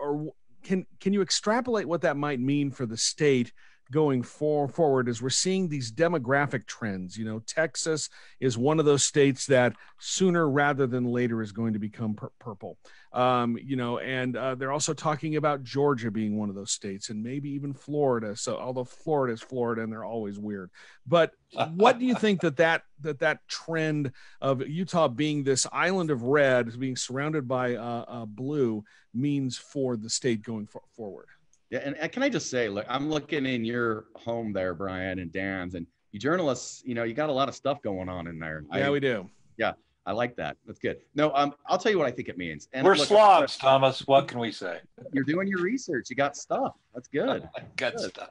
Can you extrapolate what that might mean for the state going forward as we're seeing these demographic trends? Texas is one of those states that sooner rather than later is going to become purple. And they're also talking about Georgia being one of those states, and maybe even Florida. So although Florida is Florida and they're always weird, but what do you think that trend of Utah being this island of red, being surrounded by blue, means for the state going forward? Yeah, and can I just say, look, I'm looking in your home there, Brian and Dan's, and you journalists, you got a lot of stuff going on in there. Yeah, we do. Yeah, I like that. That's good. No, I'll tell you what I think it means. And we're slobs, Thomas. What can we say? You're doing your research. You got stuff. That's good. Good stuff.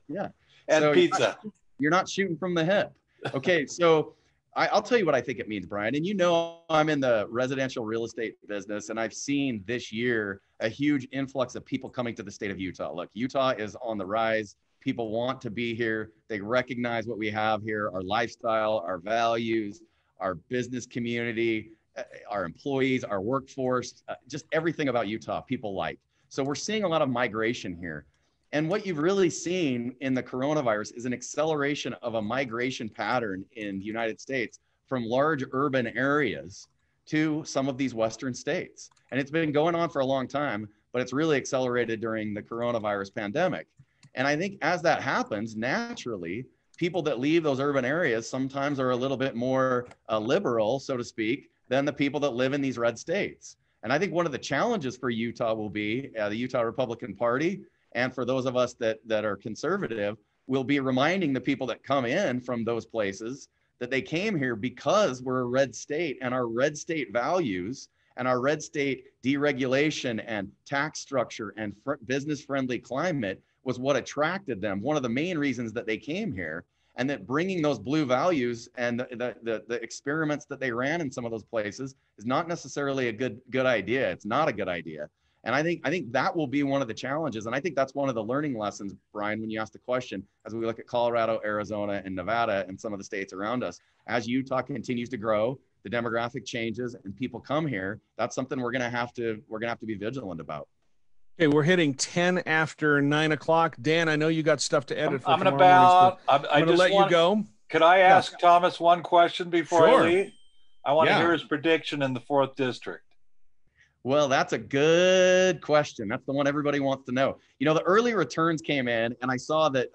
Yeah. And so pizza. You're not shooting from the hip. Okay, so I'll tell you what I think it means, Brian. And I'm in the residential real estate business, and I've seen this year a huge influx of people coming to the state of Utah. Look, Utah is on the rise. People want to be here. They recognize what we have here, our lifestyle, our values, our business community, our employees, our workforce, just everything about Utah people like. So we're seeing a lot of migration here. And what you've really seen in the coronavirus is an acceleration of a migration pattern in the United States from large urban areas to some of these Western states. And it's been going on for a long time, but it's really accelerated during the coronavirus pandemic. And I think as that happens, naturally, people that leave those urban areas sometimes are a little bit more liberal, so to speak, than the people that live in these red states. And I think one of the challenges for Utah will be the Utah Republican Party, and for those of us that are conservative, will be reminding the people that come in from those places that they came here because we're a red state, and our red state values and our red state deregulation and tax structure and business-friendly climate was what attracted them. One of the main reasons that they came here, and that bringing those blue values and the experiments that they ran in some of those places is not necessarily a good idea. It's not a good idea. And I think that will be one of the challenges. And I think that's one of the learning lessons, Brian, when you ask the question, as we look at Colorado, Arizona, and Nevada, and some of the states around us, as Utah continues to grow, the demographic changes and people come here, that's something we're going to have to be vigilant about. Okay, we're hitting 10 after 9 o'clock. Dan, I know you got stuff to edit. I'm going to bow. I'm going to let you go. Could I ask Thomas one question before I leave? I want to hear his prediction in the 4th district. Well, that's a good question. That's the one everybody wants to know. You know, the early returns came in, and I saw that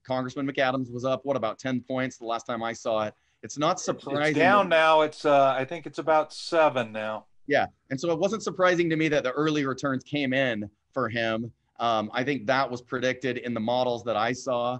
Congressman McAdams was up, about 10 points the last time I saw it. It's not surprising. It's down now. It's I think it's about 7 now. Yeah, and so it wasn't surprising to me that the early returns came in for him. I think that was predicted in the models that I saw.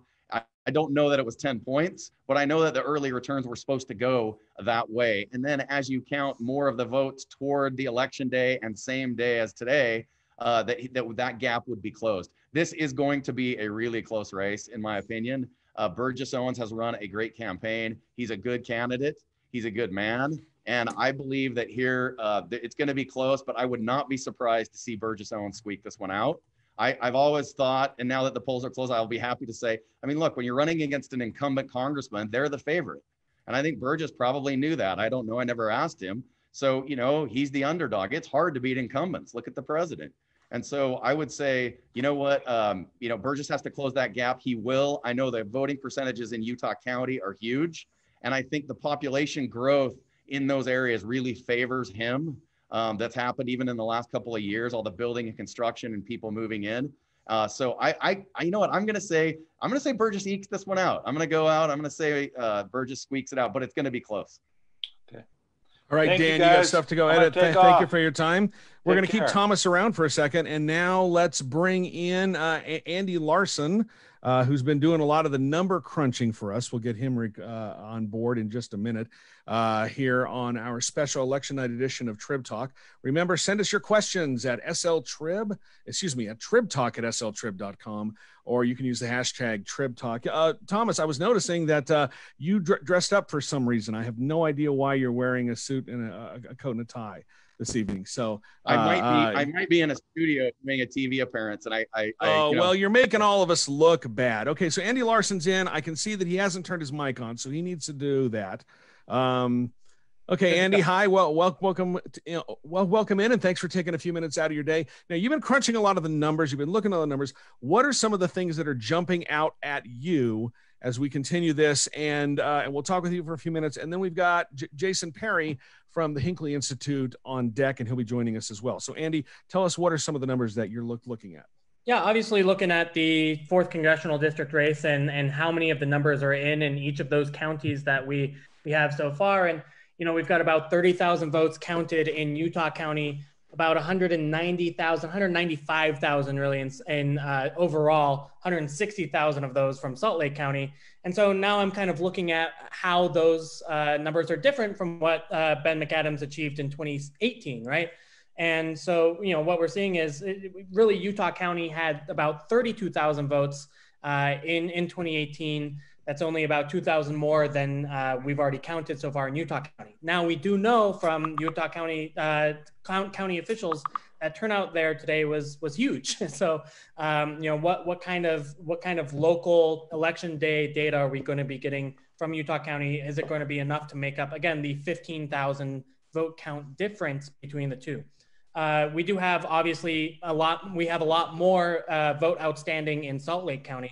I don't know that it was 10 points, but I know that the early returns were supposed to go that way. And then as you count more of the votes toward the election day and same day as today, that gap would be closed. This is going to be a really close race, in my opinion. Burgess Owens has run a great campaign. He's a good candidate. He's a good man. And I believe that here it's going to be close, but I would not be surprised to see Burgess Owens squeak this one out. I've always thought, and now that the polls are closed, I'll be happy to say, I mean, look, when you're running against an incumbent congressman, they're the favorite. And I think Burgess probably knew that. I don't know. I never asked him. So, you know, he's the underdog. It's hard to beat incumbents. Look at the president. And so I would say, you know what, Burgess has to close that gap. He will. I know the voting percentages in Utah County are huge. And I think the population growth in those areas really favors him. That's happened even in the last couple of years, all the building and construction and people moving in. So I you know what, I'm going to say Burgess ekes this one out. I'm going to go out. I'm going to say Burgess squeaks it out, but it's going to be close. Okay. All right, Dan, you got stuff to go edit. Thank you for your time. We're going to keep Thomas around for a second. And now let's bring in Andy Larsen, who's been doing a lot of the number crunching for us. We'll get him on board in just a minute here on our special election night edition of Trib Talk. Remember, send us your questions at tribtalk at sltrib.com, or you can use the hashtag Trib Talk. Thomas, I was noticing that you dressed up for some reason. I have no idea why you're wearing a suit and a coat and a tie this evening. So I might be in a studio doing a TV appearance, and well, you're making all of us look bad. Okay, so Andy Larsen's in. I can see that he hasn't turned his mic on, so he needs to do that. Okay, Andy, hi. Well, welcome in, and thanks for taking a few minutes out of your day. Now, you've been crunching a lot of the numbers. You've been looking at the numbers. What are some of the things that are jumping out at you as we continue this? And we'll talk with you for a few minutes, and then we've got Jason Perry from the Hinckley Institute on deck, and he'll be joining us as well. So, Andy, tell us, what are some of the numbers that you're looking at? Yeah, obviously looking at the 4th congressional district race and how many of the numbers are in each of those counties that we have so far. And, you know, we've got about 30,000 votes counted in Utah County, about 195,000 really in overall, 160,000 of those from Salt Lake County. And so now I'm kind of looking at how those numbers are different from what Ben McAdams achieved in 2018, right? And so, you know, what we're seeing is really Utah County had about 32,000 votes in 2018. That's only about 2,000 more than we've already counted so far in Utah County. Now, we do know from Utah County county officials that turnout there today was huge. So, you know, what kind of local election day data are we going to be getting from Utah County? Is it going to be enough to make up, again, the 15,000 vote count difference between the two? We do have obviously we have a lot more vote outstanding in Salt Lake County.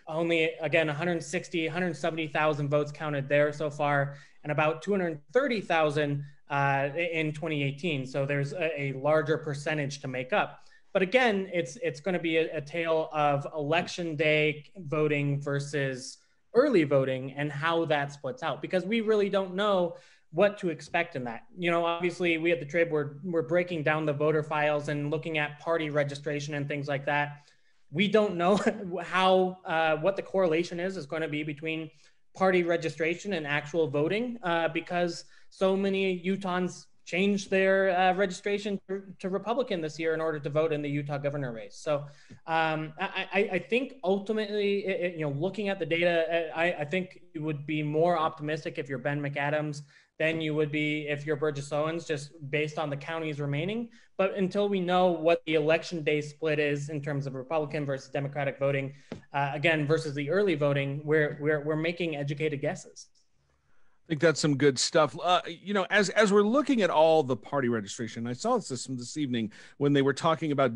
Only, again, 170,000 votes counted there so far, and about 230,000 in 2018. So there's a larger percentage to make up. But again, it's going to be a tale of election day voting versus early voting and how that splits out, because we really don't know what to expect in that. You know, obviously we at the Trib, we're breaking down the voter files and looking at party registration and things like that. We don't know how what the correlation is going to be between party registration and actual voting because so many Utahns changed their registration to Republican this year in order to vote in the Utah governor race. So I think ultimately, looking at the data, I think you would be more optimistic if you're Ben McAdams than you would be if you're Burgess Owens, just based on the counties remaining. But until we know what the election day split is in terms of Republican versus Democratic voting, again, versus the early voting, we're making educated guesses. I think that's some good stuff. As we're looking at all the party registration, I saw this evening when they were talking about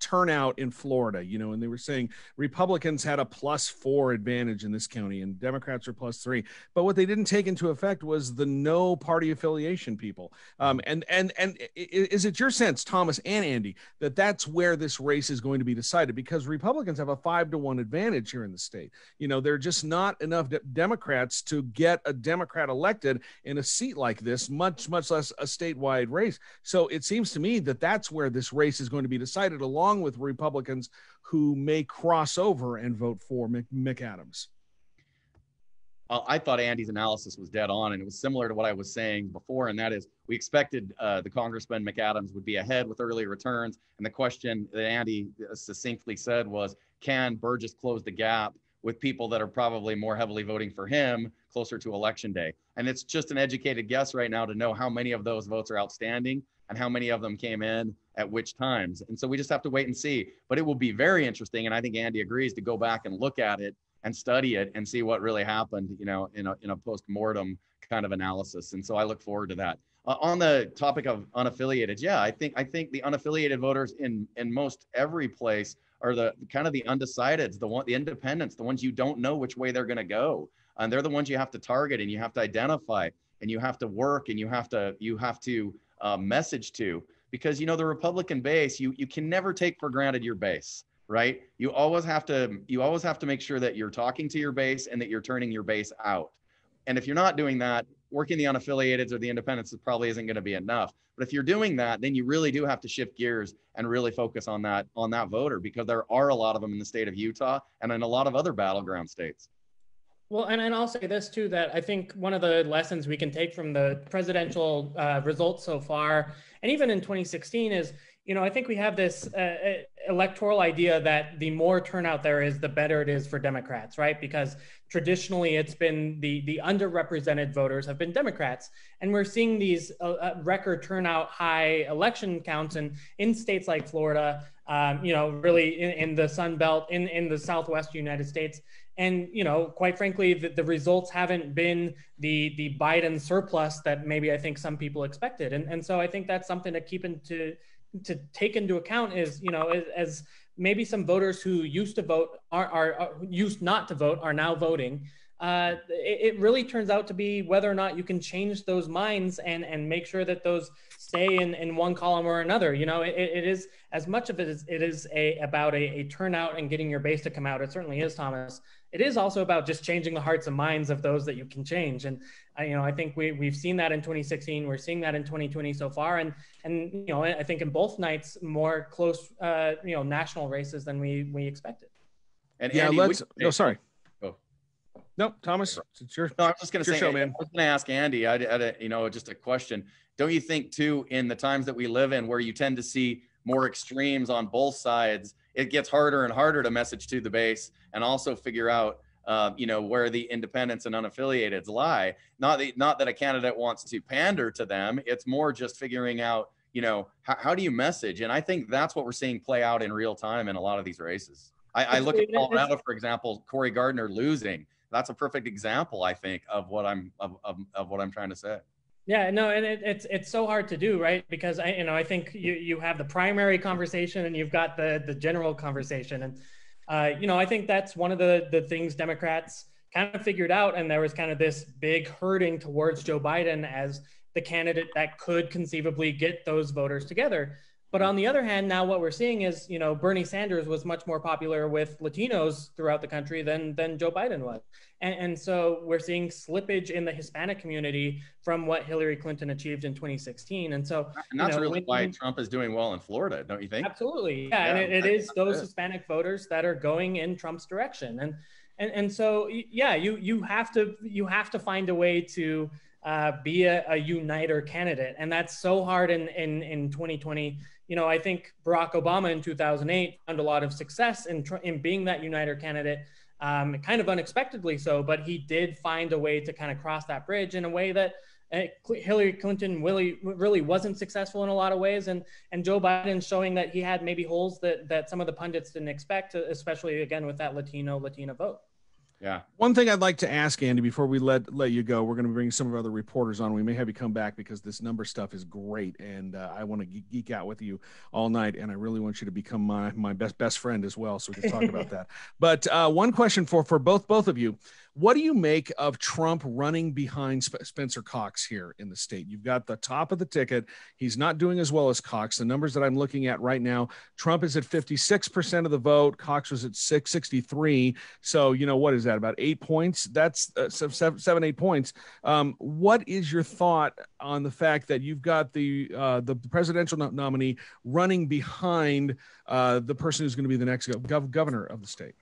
turnout in Florida, and they were saying Republicans had a +4 advantage in this county and Democrats are +3. But what they didn't take into effect was the no party affiliation people. And is it your sense, Thomas and Andy, that that's where this race is going to be decided? Because Republicans have a 5-to-1 advantage here in the state. There are just not enough Democrats to get a Democrat elected in a seat like this, much less a statewide race. So it seems to me that that's where this race is going to be decided, along with Republicans who may cross over and vote for McAdams. I thought Andy's analysis was dead on, and it was similar to what I was saying before, and that is we expected the Congressman McAdams would be ahead with early returns, and the question that Andy succinctly said was, can Burgess close the gap with people that are probably more heavily voting for him closer to Election Day? And it's just an educated guess right now to know how many of those votes are outstanding and how many of them came in at which times. And so we just have to wait and see. But it will be very interesting, and I think Andy agrees, to go back and look at it and study it and see what really happened, in a post-mortem kind of analysis. And so I look forward to that. On the topic of unaffiliated, yeah, I think the unaffiliated voters in most every place are the kind of the undecideds, the independents, the ones you don't know which way they're going to go. And they're the ones you have to target and you have to identify and you have to work and you have to message to, because, the Republican base, you can never take for granted your base, right? You always have to make sure that you're talking to your base and that you're turning your base out. And if you're not doing that, working the unaffiliateds or the independents probably isn't going to be enough. But if you're doing that, then you really do have to shift gears and really focus on that voter, because there are a lot of them in the state of Utah and in a lot of other battleground states. Well, and I'll say this too, that I think one of the lessons we can take from the presidential results so far, and even in 2016, is, I think we have this electoral idea that the more turnout there is, the better it is for Democrats, right? Because traditionally it's been the underrepresented voters have been Democrats. And we're seeing these record turnout high election counts in states like Florida, really in the Sun Belt, in the Southwest United States. And, quite frankly, the results haven't been the Biden surplus that maybe I think some people expected. And so I think that's something to take into account is, as maybe some voters who used to vote are used not to vote are now voting. It really turns out to be whether or not you can change those minds and make sure that those stay in one column or another. It is as much of it as it is about a turnout and getting your base to come out. It certainly is, Thomas. It is also about just changing the hearts and minds of those that you can change. And I think we've seen that in 2016. We're seeing that in 2020 so far. And I think in both nights more close national races than we expected. And yeah, Andy, sorry. Oh. No, Thomas, it's your. No, I was just going to say, show, man. I was going to ask Andy. I had just a question. Don't you think too, in the times that we live in, where you tend to see more extremes on both sides, it gets harder and harder to message to the base and also figure out, where the independents and unaffiliateds lie. Not that a candidate wants to pander to them. It's more just figuring out, how do you message? And I think that's what we're seeing play out in real time in a lot of these races. I look at Colorado, for example, Cory Gardner losing. That's a perfect example, I think, of what I'm trying to say. Yeah, no, and it's so hard to do, right? Because I think you have the primary conversation and you've got the general conversation, and I think that's one of the things Democrats kind of figured out, and there was kind of this big herding towards Joe Biden as the candidate that could conceivably get those voters together. But on the other hand, now what we're seeing is, Bernie Sanders was much more popular with Latinos throughout the country than Joe Biden was. And so we're seeing slippage in the Hispanic community from what Hillary Clinton achieved in 2016. And so that's really why Trump is doing well in Florida, don't you think? Absolutely. Yeah. And it is those Hispanic voters that are going in Trump's direction. And so, yeah, you have to find a way to be a uniter candidate. And that's so hard in 2020. You know, I think Barack Obama in 2008 found a lot of success in being that uniter candidate, kind of unexpectedly so, but he did find a way to kind of cross that bridge in a way that Hillary Clinton really wasn't successful in a lot of ways. And Joe Biden showing that he had maybe holes that some of the pundits didn't expect, especially again with that Latina vote. Yeah. One thing I'd like to ask, Andy, before we let you go, we're going to bring some of our other reporters on. We may have you come back because this number stuff is great, and I want to geek out with you all night, and I really want you to become my best friend as well, so we can talk about that. But one question for both of you. What do you make of Trump running behind Spencer Cox here in the state? You've got the top of the ticket. He's not doing as well as Cox. The numbers that I'm looking at right now, Trump is at 56% of the vote. Cox was at 63. So, you know, what is that, about 8 points? That's 7-8 points. What is your thought on the fact that you've got the presidential nominee running behind the person who's going to be the next governor of the state?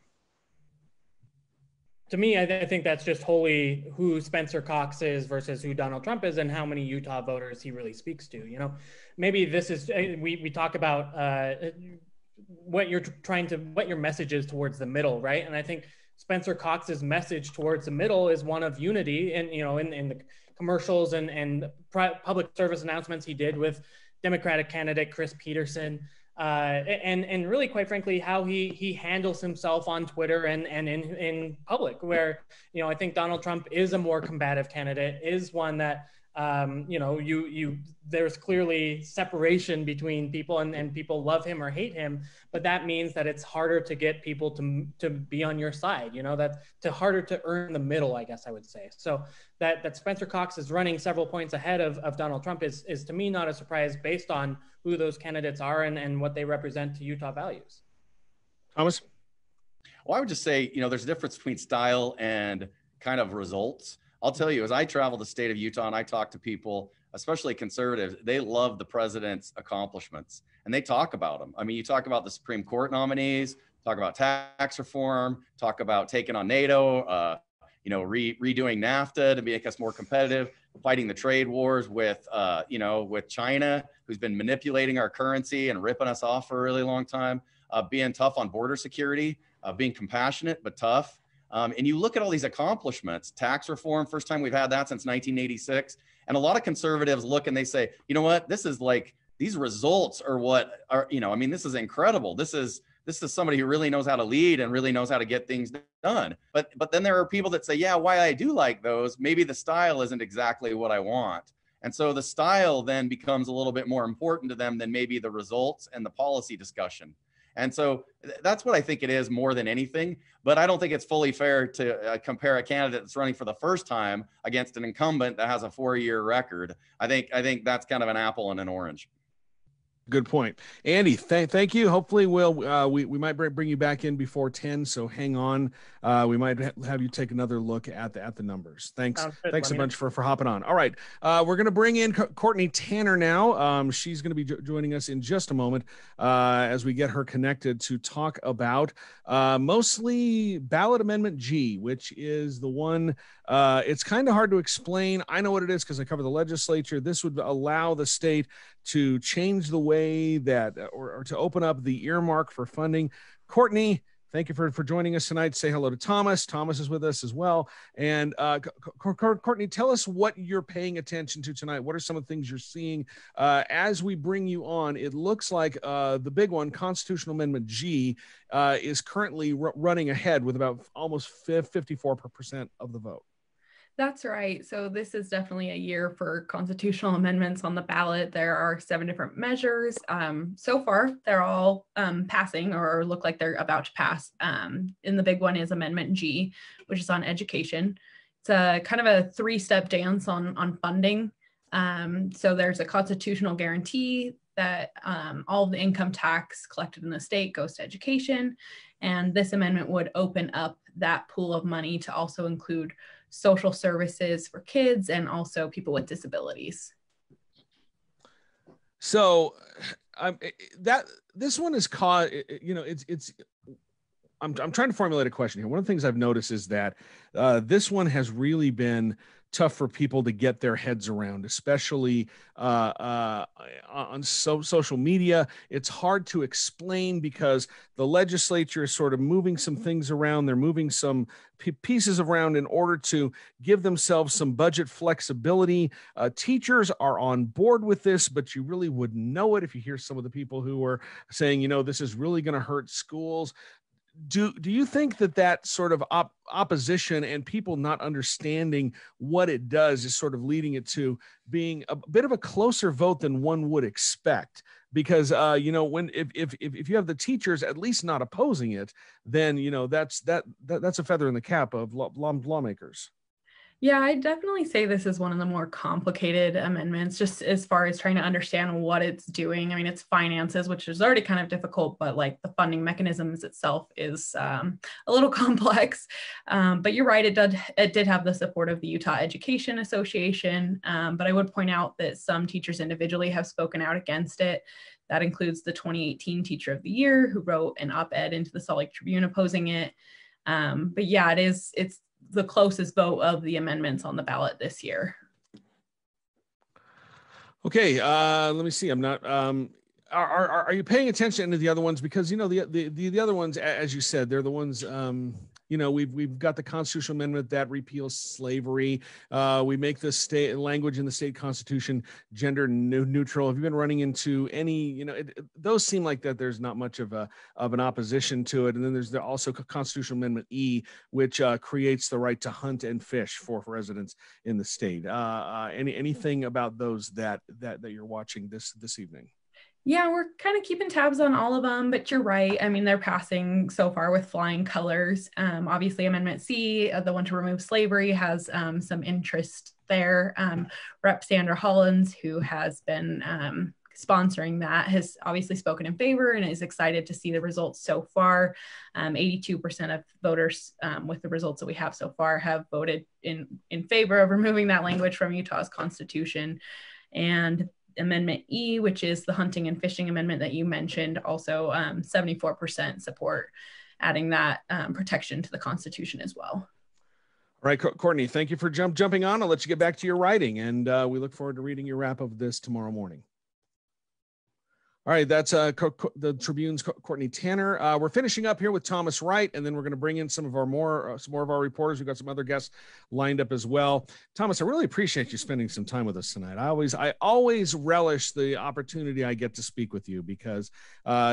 To me, I think that's just wholly who Spencer Cox is versus who Donald Trump is and how many Utah voters he really speaks to. You know, maybe this is, we talk about what your message is towards the middle, right? And I think Spencer Cox's message towards the middle is one of unity. And, you know, in the commercials and public service announcements he did with Democratic candidate Chris Peterson, and really, quite frankly, how he handles himself on Twitter and in public, where, you know, I think Donald Trump is a more combative candidate, is one that, you know, there's clearly separation between people and people love him or hate him, but that means that it's harder to get people to be on your side, you know, harder to earn the middle, I guess I would say. So that Spencer Cox is running several points ahead of Donald Trump is to me not a surprise based on who those candidates are and what they represent to Utah values. Thomas? Well, I would just say, you know, there's a difference between style and kind of results. I'll tell you, as I travel the state of Utah and I talk to people, especially conservatives, they love the president's accomplishments and they talk about them. I mean, you talk about the Supreme Court nominees, talk about tax reform, talk about taking on NATO, you know, redoing NAFTA to make us more competitive, fighting the trade wars with, you know, with China, who's been manipulating our currency and ripping us off for a really long time, being tough on border security, being compassionate but tough. And you look at all these accomplishments, tax reform, first time we've had that since 1986. And a lot of conservatives look and they say, you know what, this is like, these results are what are, you know, I mean, this is incredible. This is somebody who really knows how to lead and really knows how to get things done. But then there are people that say, yeah, why I do like those, maybe the style isn't exactly what I want. And so the style then becomes a little bit more important to them than maybe the results and the policy discussion. And so that's what I think it is more than anything. But I don't think it's fully fair to compare a candidate that's running for the first time against an incumbent that has a 4-year record. I think that's kind of an apple and an orange. Good point. Andy, thank you. Hopefully we might bring you back in before 10, so hang on. We might have you take another look at the numbers. Thanks a bunch for hopping on. All right, we're going to bring in Courtney Tanner now. She's going to be joining us in just a moment as we get her connected to talk about mostly ballot amendment G, which is the one, it's kind of hard to explain. I know what it is because I cover the legislature. This would allow the state to change the way that, or to open up the earmark for funding. Courtney, thank you for joining us tonight. Say hello to Thomas. Thomas is with us as well. And Courtney, tell us what you're paying attention to tonight. What are some of the things you're seeing as we bring you on? It looks like the big one, Constitutional Amendment G, is currently running ahead with about almost 54% of the vote. That's right. So this is definitely a year for constitutional amendments on the ballot. There are 7 different measures. So far, they're all passing or look like they're about to pass. And the big one is Amendment G, which is on education. It's a kind of a 3-step dance on funding. So there's a constitutional guarantee that all of the income tax collected in the state goes to education. And this amendment would open up that pool of money to also include social services for kids and also people with disabilities. So this one is caught, you know, it's I'm trying to formulate a question here. One of the things I've noticed is that this one has really been tough for people to get their heads around, especially on social media. It's hard to explain because the legislature is sort of moving some things around. They're moving some pieces around in order to give themselves some budget flexibility. Teachers are on board with this, but you really wouldn't know it if you hear some of the people who are saying, you know, this is really going to hurt schools. Do you think that sort of opposition and people not understanding what it does is sort of leading it to being a bit of a closer vote than one would expect? Because you know, when if you have the teachers at least not opposing it, then you know that's a feather in the cap of lawmakers. Yeah, I definitely say this is one of the more complicated amendments, just as far as trying to understand what it's doing. I mean, it's finances, which is already kind of difficult, but like the funding mechanisms itself is a little complex. But you're right, it did have the support of the Utah Education Association. But I would point out that some teachers individually have spoken out against it. That includes the 2018 Teacher of the Year, who wrote an op-ed into the Salt Lake Tribune opposing it. But yeah, it's the closest vote of the amendments on the ballot this year. Okay, let me see. I'm not. Are you paying attention to the other ones? Because you know the other ones, as you said, they're the ones. You know, we've got the constitutional amendment that repeals slavery. We make the state language in the state constitution gender neutral. Have you been running into any? You know, those seem like that there's not much of an opposition to it. And then there's also Constitutional Amendment E, which creates the right to hunt and fish for residents in the state. Anything about those that you're watching this evening? Yeah, we're kind of keeping tabs on all of them, but you're right. I mean, they're passing so far with flying colors. Obviously, Amendment C, the one to remove slavery, has some interest there. Rep. Sandra Hollins, who has been sponsoring that, has obviously spoken in favor and is excited to see the results so far. 82% of voters with the results that we have so far have voted in favor of removing that language from Utah's constitution. And Amendment E, which is the hunting and fishing amendment that you mentioned, also 74% support adding that protection to the Constitution as well. All right, Courtney, thank you for jumping on. I'll let you get back to your writing, and we look forward to reading your wrap of this tomorrow morning. All right, that's the Tribune's Courtney Tanner. We're finishing up here with Thomas Wright, and then we're going to bring in some more of our reporters. We've got some other guests lined up as well. Thomas, I really appreciate you spending some time with us tonight. I always relish the opportunity I get to speak with you because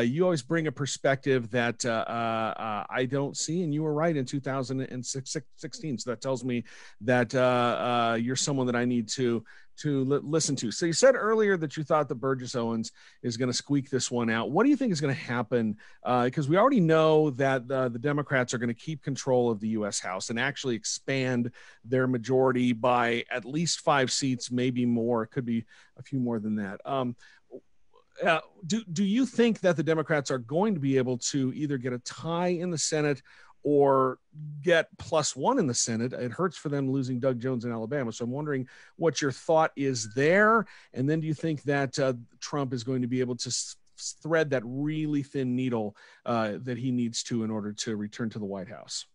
you always bring a perspective that I don't see, and you were right in 2016. So that tells me that you're someone that I need to listen to. So you said earlier that you thought that Burgess Owens is going to squeak this one out. What do you think is going to happen? Because we already know that the Democrats are going to keep control of the U.S. House and actually expand their majority by at least 5 seats, maybe more. It could be a few more than that. Do you think that the Democrats are going to be able to either get a tie in the Senate or get +1 in the Senate? It hurts for them losing Doug Jones in Alabama. So I'm wondering what your thought is there. And then do you think that Trump is going to be able to thread that really thin needle that he needs to in order to return to the White House?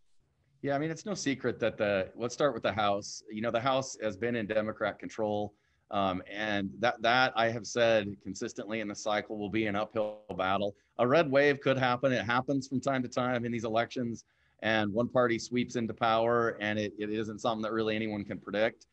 Yeah, I mean, it's no secret that let's start with the House. You know, the House has been in Democrat control. And that I have said consistently in the cycle will be an uphill battle. A red wave could happen. It happens from time to time in these elections, and one party sweeps into power, and it isn't something that really anyone can predict.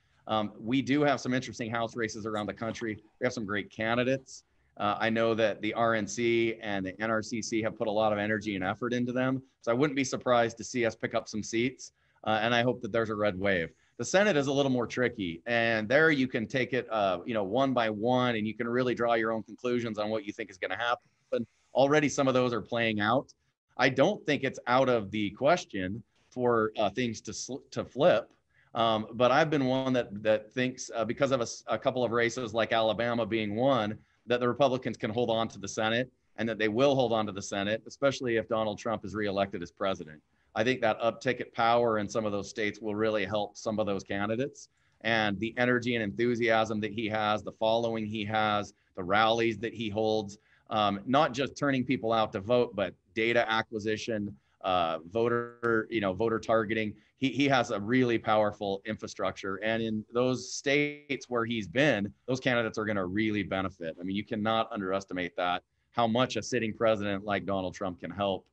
We do have some interesting House races around the country. We have some great candidates. I know that the RNC and the NRCC have put a lot of energy and effort into them. So I wouldn't be surprised to see us pick up some seats. And I hope that there's a red wave. The Senate is a little more tricky, and there you can take it, one by one, and you can really draw your own conclusions on what you think is going to happen. Already, some of those are playing out. I don't think it's out of the question for things to flip, but I've been one that thinks because of a couple of races like Alabama being one, that the Republicans can hold on to the Senate, and that they will hold on to the Senate, especially if Donald Trump is reelected as president. I think that uptick at power in some of those states will really help some of those candidates, and the energy and enthusiasm that he has, the following he has, the rallies that he holds, not just turning people out to vote, but data acquisition, voter targeting. He has a really powerful infrastructure. And in those states where he's been, those candidates are going to really benefit. I mean, you cannot underestimate that, how much a sitting president like Donald Trump can help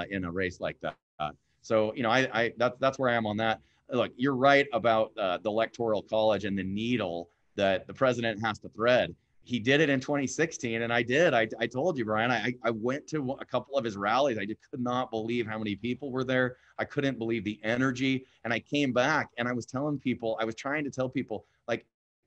in a race like that. So, that's where I am on that. Look, you're right about the Electoral College and the needle that the president has to thread. He did it in 2016, and I did. I told you, Brian, I went to a couple of his rallies. I just could not believe how many people were there. I couldn't believe the energy. And I came back and I was trying to tell people, like,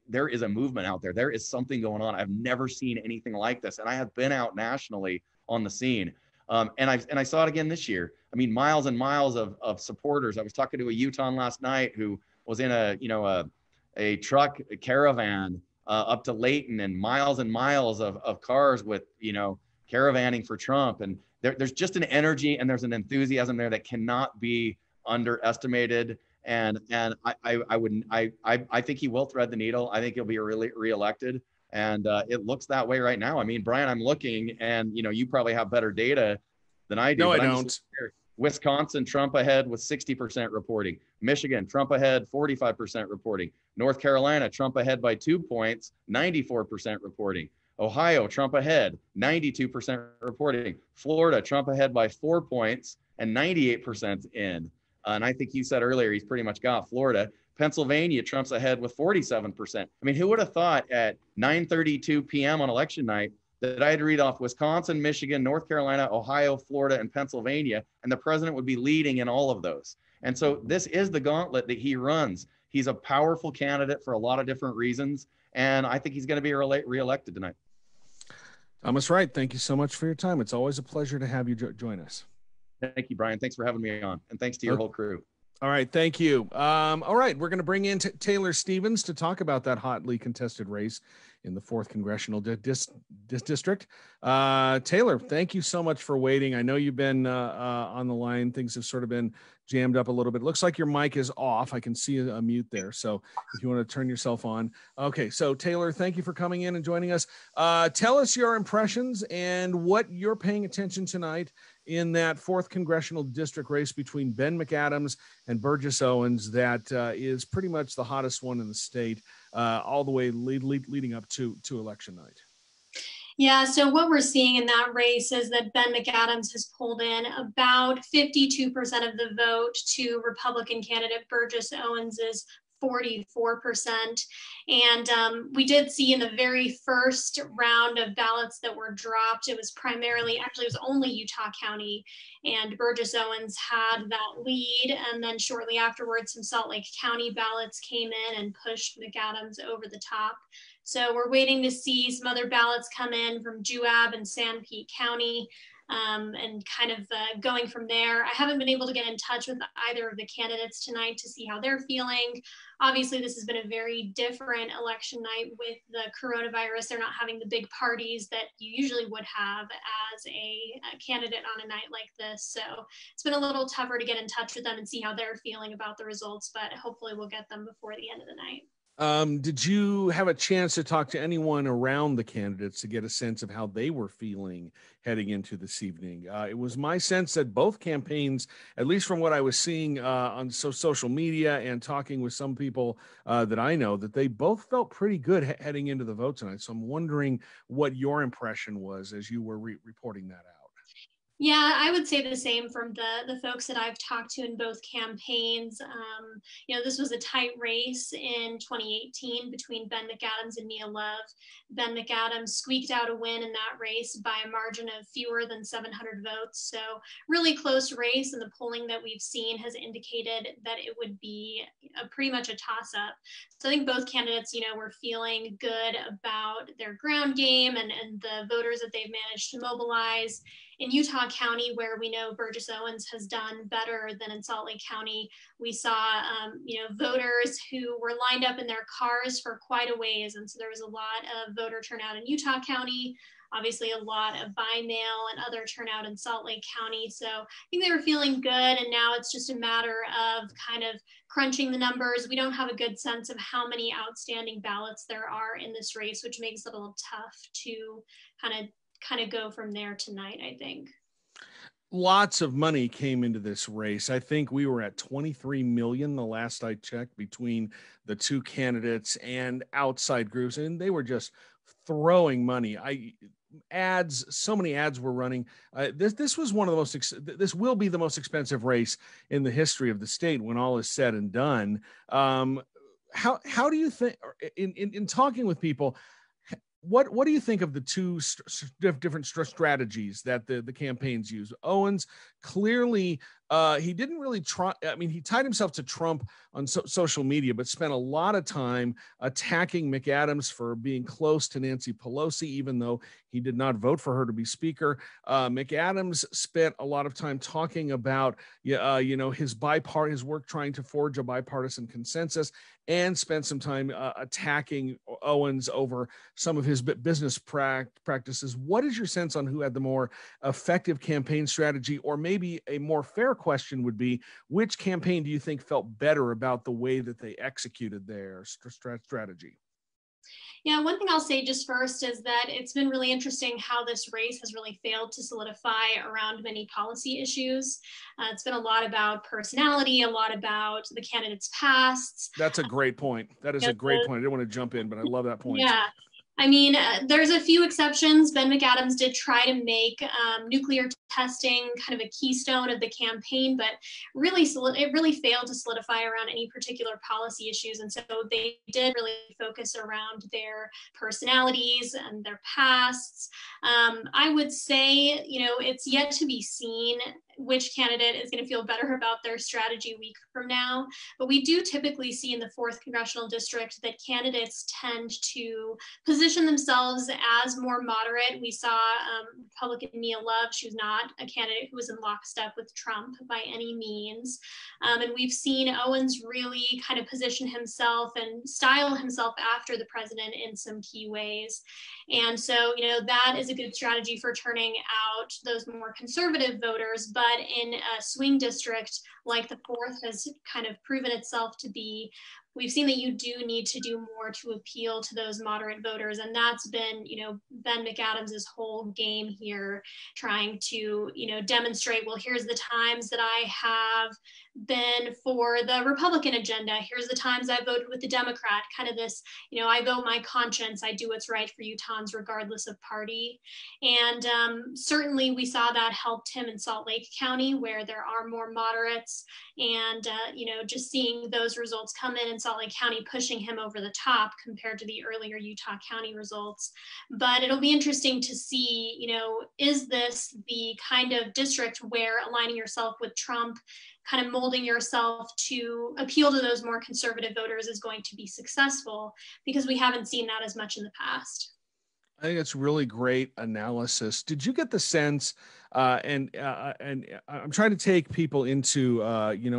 there is a movement out there. There is something going on. I've never seen anything like this. And I have been out nationally on the scene. And I saw it again this year. I mean, miles and miles of supporters. I was talking to a Utahn last night who was in a truck caravan up to Layton, and miles of cars with, caravanning for Trump. And there's just an energy and there's an enthusiasm there that cannot be underestimated. And I think he will thread the needle. I think he'll be reelected. And it looks that way right now. I mean, Brian, I'm looking, and you probably have better data than I do. No, I don't. Wisconsin, Trump ahead with 60% reporting. Michigan, Trump ahead, 45% reporting. North Carolina, Trump ahead by 2 points, 94% reporting. Ohio, Trump ahead, 92% reporting. Florida, Trump ahead by 4 points and 98% in. And I think you said earlier, he's pretty much got Florida. Pennsylvania, Trump's ahead with 47%. I mean, who would have thought at 9:32 p.m. on election night that I had to read off Wisconsin, Michigan, North Carolina, Ohio, Florida, and Pennsylvania, and the president would be leading in all of those. And so this is the gauntlet that he runs. He's a powerful candidate for a lot of different reasons, and I think he's going to be reelected tonight. Thomas Wright, thank you so much for your time. It's always a pleasure to have you join us. Thank you, Brian. Thanks for having me on, and thanks to your whole crew. All right, thank you. All right, we're going to bring in Taylor Stevens to talk about that hotly contested race in the 4th Congressional District. Taylor, thank you so much for waiting. I know you've been on the line. Things have sort of been jammed up a little bit. Looks like your mic is off. I can see a mute there. So if you want to turn yourself on. Okay, so Taylor, thank you for coming in and joining us. Tell us your impressions and what you're paying attention tonight in that 4th Congressional District race between Ben McAdams and Burgess Owens. That is pretty much the hottest one in the state, all the way leading up to election night. Yeah, so what we're seeing in that race is that Ben McAdams has pulled in about 52% of the vote to Republican candidate Burgess Owens's 44%. And we did see in the very first round of ballots that were dropped, it was only Utah County, and Burgess Owens had that lead. And then shortly afterwards, some Salt Lake County ballots came in and pushed McAdams over the top. So we're waiting to see some other ballots come in from Juab and San Pete County, and kind of going from there. I haven't been able to get in touch with either of the candidates tonight to see how they're feeling. Obviously, this has been a very different election night with the coronavirus. They're not having the big parties that you usually would have as a candidate on a night like this. So it's been a little tougher to get in touch with them and see how they're feeling about the results, but hopefully we'll get them before the end of the night. Did you have a chance to talk to anyone around the candidates to get a sense of how they were feeling heading into this evening? It was my sense that both campaigns, at least from what I was seeing on social media and talking with some people that I know, that they both felt pretty good heading into the vote tonight. So I'm wondering what your impression was as you were reporting that out. Yeah, I would say the same from the folks that I've talked to in both campaigns. This was a tight race in 2018 between Ben McAdams and Mia Love. Ben McAdams squeaked out a win in that race by a margin of fewer than 700 votes. So really close race, and the polling that we've seen has indicated that it would be pretty much a toss-up. So I think both candidates, were feeling good about their ground game and the voters that they've managed to mobilize. In Utah County, where we know Burgess Owens has done better than in Salt Lake County, we saw, voters who were lined up in their cars for quite a ways. And so there was a lot of voter turnout in Utah County, obviously a lot of by mail and other turnout in Salt Lake County. So I think they were feeling good. And now it's just a matter of kind of crunching the numbers. We don't have a good sense of how many outstanding ballots there are in this race, which makes it a little tough to kind of go from there tonight, I think. Lots of money came into this race. I think we were at 23 million the last I checked between the two candidates and outside groups, and they were just throwing money. So many ads were running. This was one of the this will be the most expensive race in the history of the state when all is said and done. How do you think, in talking with people, what do you think of the two different strategies that the campaigns use? Owens clearly, he didn't really try. I mean, he tied himself to Trump on social media, but spent a lot of time attacking McAdams for being close to Nancy Pelosi, even though he did not vote for her to be speaker. McAdams spent a lot of time talking about, his work trying to forge a bipartisan consensus, and spent some time attacking Owens over some of his business practices. What is your sense on who had the more effective campaign strategy? Or maybe a more fair question would be, which campaign do you think felt better about the way that they executed their strategy? Yeah, one thing I'll say just first is that it's been really interesting how this race has really failed to solidify around many policy issues. It's been a lot about personality, a lot about the candidates' pasts. That's a great point. That is a great point. I didn't want to jump in, but I love that point. Yeah. I mean, there's a few exceptions. Ben McAdams did try to make nuclear testing kind of a keystone of the campaign, but it really failed to solidify around any particular policy issues. And so they did really focus around their personalities and their pasts. I would say, it's yet to be seen which candidate is going to feel better about their strategy a week from now. But we do typically see in the 4th Congressional District that candidates tend to position themselves as more moderate. We saw Republican Mia Love. She was not a candidate who was in lockstep with Trump by any means. And we've seen Owens really kind of position himself and style himself after the president in some key ways. And so, that is a good strategy for turning out those more conservative voters. But in a swing district like the 4th has kind of proven itself to be, we've seen that you do need to do more to appeal to those moderate voters. And that's been, Ben McAdams's whole game here, trying to, demonstrate, well, here's the times that I have been for the Republican agenda. Here's the times I voted with the Democrat, kind of this, I vote my conscience. I do what's right for Utahns, regardless of party. And certainly we saw that helped him in Salt Lake County, where there are more moderates, and, just seeing those results come in Salt Lake County, pushing him over the top compared to the earlier Utah County results. But it'll be interesting to see, is this the kind of district where aligning yourself with Trump, kind of molding yourself to appeal to those more conservative voters, is going to be successful, because we haven't seen that as much in the past. I think it's really great analysis. Did you get the sense, and I'm trying to take people into,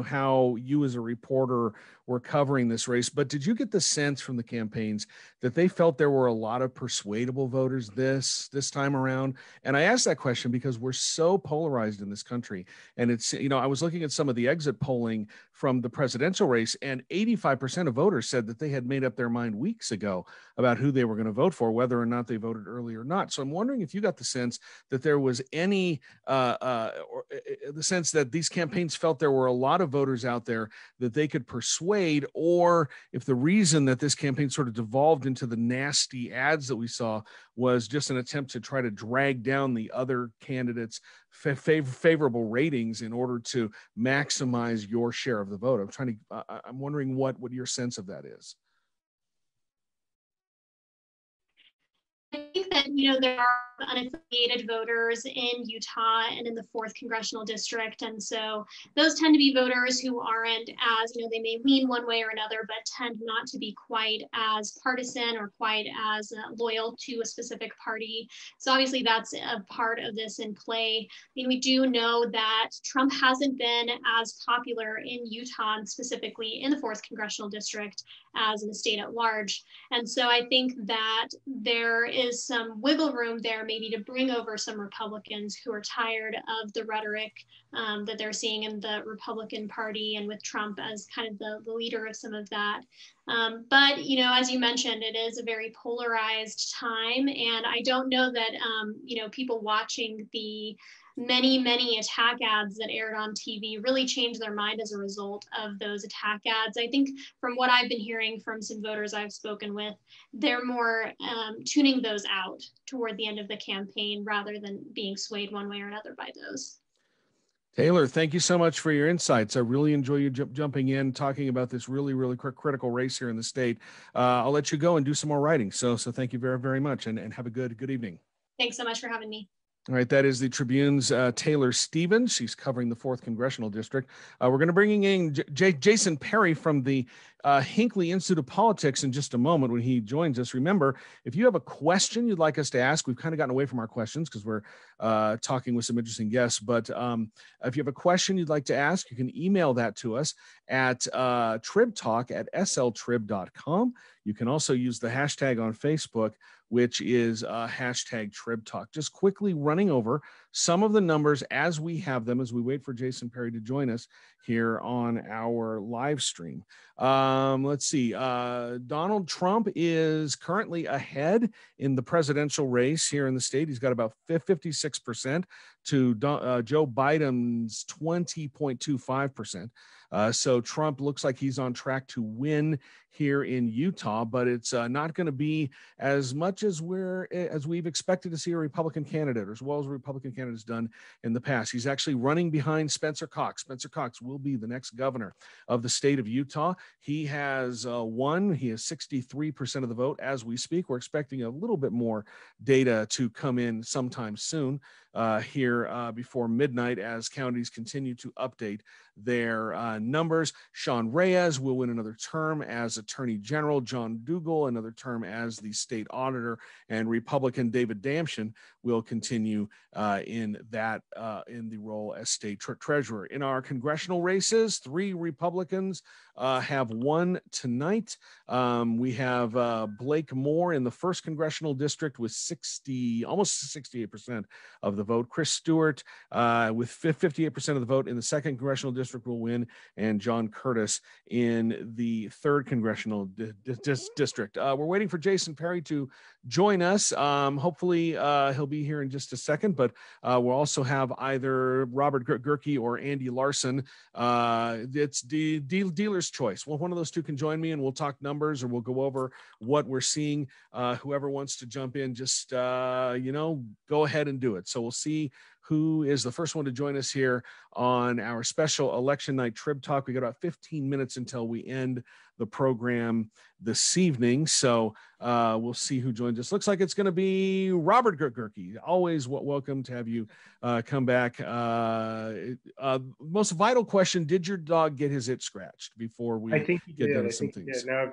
how you as a reporter were covering this race, but did you get the sense from the campaigns that they felt there were a lot of persuadable voters this time around? And I asked that question because we're so polarized in this country. And it's, I was looking at some of the exit polling from the presidential race, and 85% of voters said that they had made up their mind weeks ago about who they were going to vote for, whether or not they voted early or not. So I'm wondering if you got the sense that there was any, the sense that these campaigns felt there were a lot of voters out there that they could persuade, or if the reason that this campaign sort of devolved into the nasty ads that we saw was just an attempt to try to drag down the other candidates' favorable ratings in order to maximize your share of the vote. I'm wondering what your sense of that is. I think that, there are unaffiliated voters in Utah and in the 4th Congressional District. And so those tend to be voters who aren't as, they may lean one way or another, but tend not to be quite as partisan or quite as loyal to a specific party. So obviously that's a part of this in play. I mean, we do know that Trump hasn't been as popular in Utah, and specifically in the 4th Congressional District, as in the state at large. And so I think that there is some wiggle room there, maybe to bring over some Republicans who are tired of the rhetoric that they're seeing in the Republican Party, and with Trump as kind of the leader of some of that. But, as you mentioned, it is a very polarized time. And I don't know that, people watching the many attack ads that aired on TV really changed their mind as a result of those attack ads. I think from what I've been hearing from some voters I've spoken with, they're more tuning those out toward the end of the campaign rather than being swayed one way or another by those. Taylor, thank you so much for your insights. I really enjoy you jumping in, talking about this really critical race here in the state. I'll let you go and do some more writing. So thank you very much, and have a good evening. Thanks so much for having me. All right, that is the Tribune's Taylor Stevens. She's covering the 4th Congressional District. We're going to bring in Jason Perry from the Hinckley Institute of Politics in just a moment when he joins us. Remember, if you have a question you'd like us to ask, we've kind of gotten away from our questions because we're talking with some interesting guests. But if you have a question you'd like to ask, you can email that to us at tribtalk@sltrib.com. You can also use the hashtag on Facebook, which is hashtag Trib Talk. Just quickly running over some of the numbers as we have them, as we wait for Jason Perry to join us here on our live stream. Let's see. Donald Trump is currently ahead in the presidential race here in the state. He's got about 56% to Joe Biden's 20.25%. So Trump looks like he's on track to win here in Utah, but it's not going to be as much as we've expected to see a Republican candidate, or as well as a Republican candidate has done in the past. He's actually running behind Spencer Cox. Spencer Cox will be the next governor of the state of Utah. He has won. He has 63% of the vote as we speak. We're expecting a little bit more data to come in sometime soon here before midnight as counties continue to update their numbers. Sean Reyes will win another term as Attorney General. John Dougal another term as the state auditor, and Republican David Damshin will continue in the role as state treasurer. In our congressional races, 3 Republicans have won tonight. We have Blake Moore in the 1st Congressional District with almost 68% of the vote. Chris Stewart with 58% of the vote in the 2nd Congressional District will win, and John Curtis in the 3rd Congressional District. We're waiting for Jason Perry to join us. Hopefully he'll be here in just a second, but we'll also have either Robert Gurkey or Andy Larsen. It's the dealer's choice. Well, one of those two can join me and we'll talk numbers, or we'll go over what we're seeing. Whoever wants to jump in, just, go ahead and do it. So we'll see who is the first one to join us here on our special election night Trib Talk. We got about 15 minutes until we end the program this evening. So we'll see who joins us. Looks like it's going to be Robert Gurkey. Always welcome to have you come back. Most vital question, did your dog get his itch scratched before we get done with some things? Yeah, now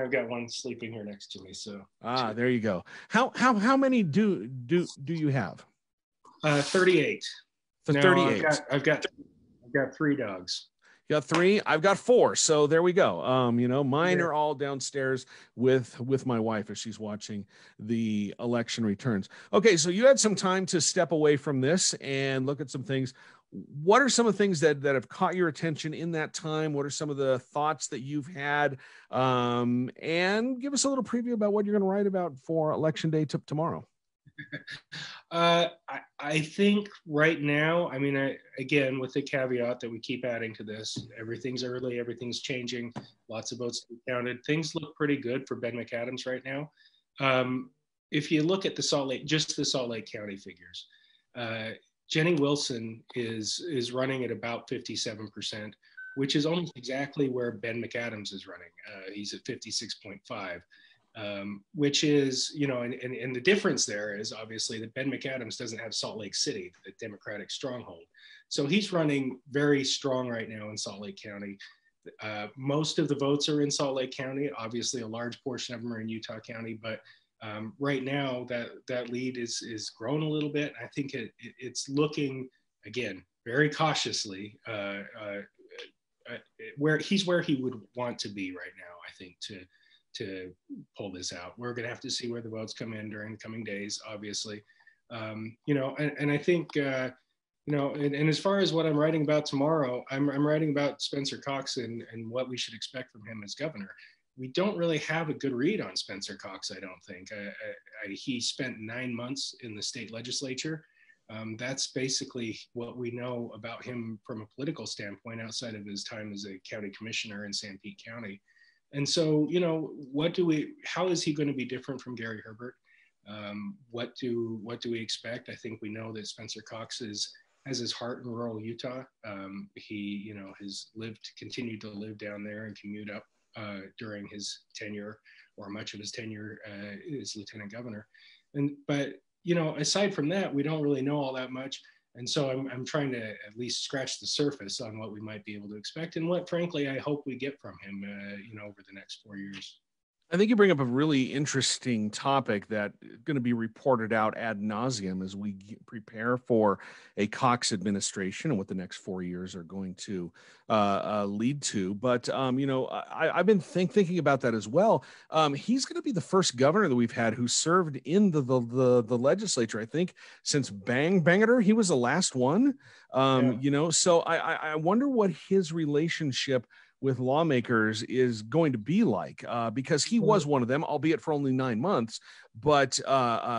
I've got one sleeping here next to me. So there you go. How many do you have? 38. So 38. I've got 3 dogs. You got 3. I've got 4. So there we go. Mine are all downstairs with my wife as she's watching the election returns. Okay, so you had some time to step away from this and look at some things. What are some of the things that have caught your attention in that time? What are some of the thoughts that you've had? And give us a little preview about what you're going to write about for Election Day tomorrow. I think right now, again, with the caveat that we keep adding to this, everything's early, everything's changing, lots of votes to be counted. Things look pretty good for Ben McAdams right now. If you look at the Salt Lake County figures, Jeni Wilson is running at about 57%, which is almost exactly where Ben McAdams is running. He's at 56.5. Which is, and the difference there is obviously that Ben McAdams doesn't have Salt Lake City, the Democratic stronghold. So he's running very strong right now in Salt Lake County. Most of the votes are in Salt Lake County. Obviously, a large portion of them are in Utah County, but right now that lead is grown a little bit. I think it's looking, again, very cautiously where he would want to be right now, I think, to pull this out. We're going to have to see where the votes come in during the coming days, obviously. And I think, and as far as what I'm writing about tomorrow, I'm writing about Spencer Cox and what we should expect from him as governor. We don't really have a good read on Spencer Cox, I don't think. He spent 9 months in the state legislature. That's basically what we know about him from a political standpoint outside of his time as a county commissioner in St. Pete County. And so, you know, how is he going to be different from Gary Herbert? What do we expect? I think we know that Spencer Cox has his heart in rural Utah. He, you know, continued to live down there and commute up during his tenure, or much of his tenure as lieutenant governor. But you know, aside from that, we don't really know all that much. And so I'm trying to at least scratch the surface on what we might be able to expect, and what, frankly, I hope we get from him, you know, over the next 4 years. I think you bring up a really interesting topic that is going to be reported out ad nauseum as we prepare for a Cox administration and what the next 4 years are going to lead to. But, you know, I've been thinking about that as well. He's going to be the first governor that we've had who served in the legislature, I think, since Bangerter. He was the last one, you know, so I wonder what his relationship with lawmakers is going to be like, because he was one of them, albeit for only 9 months. But,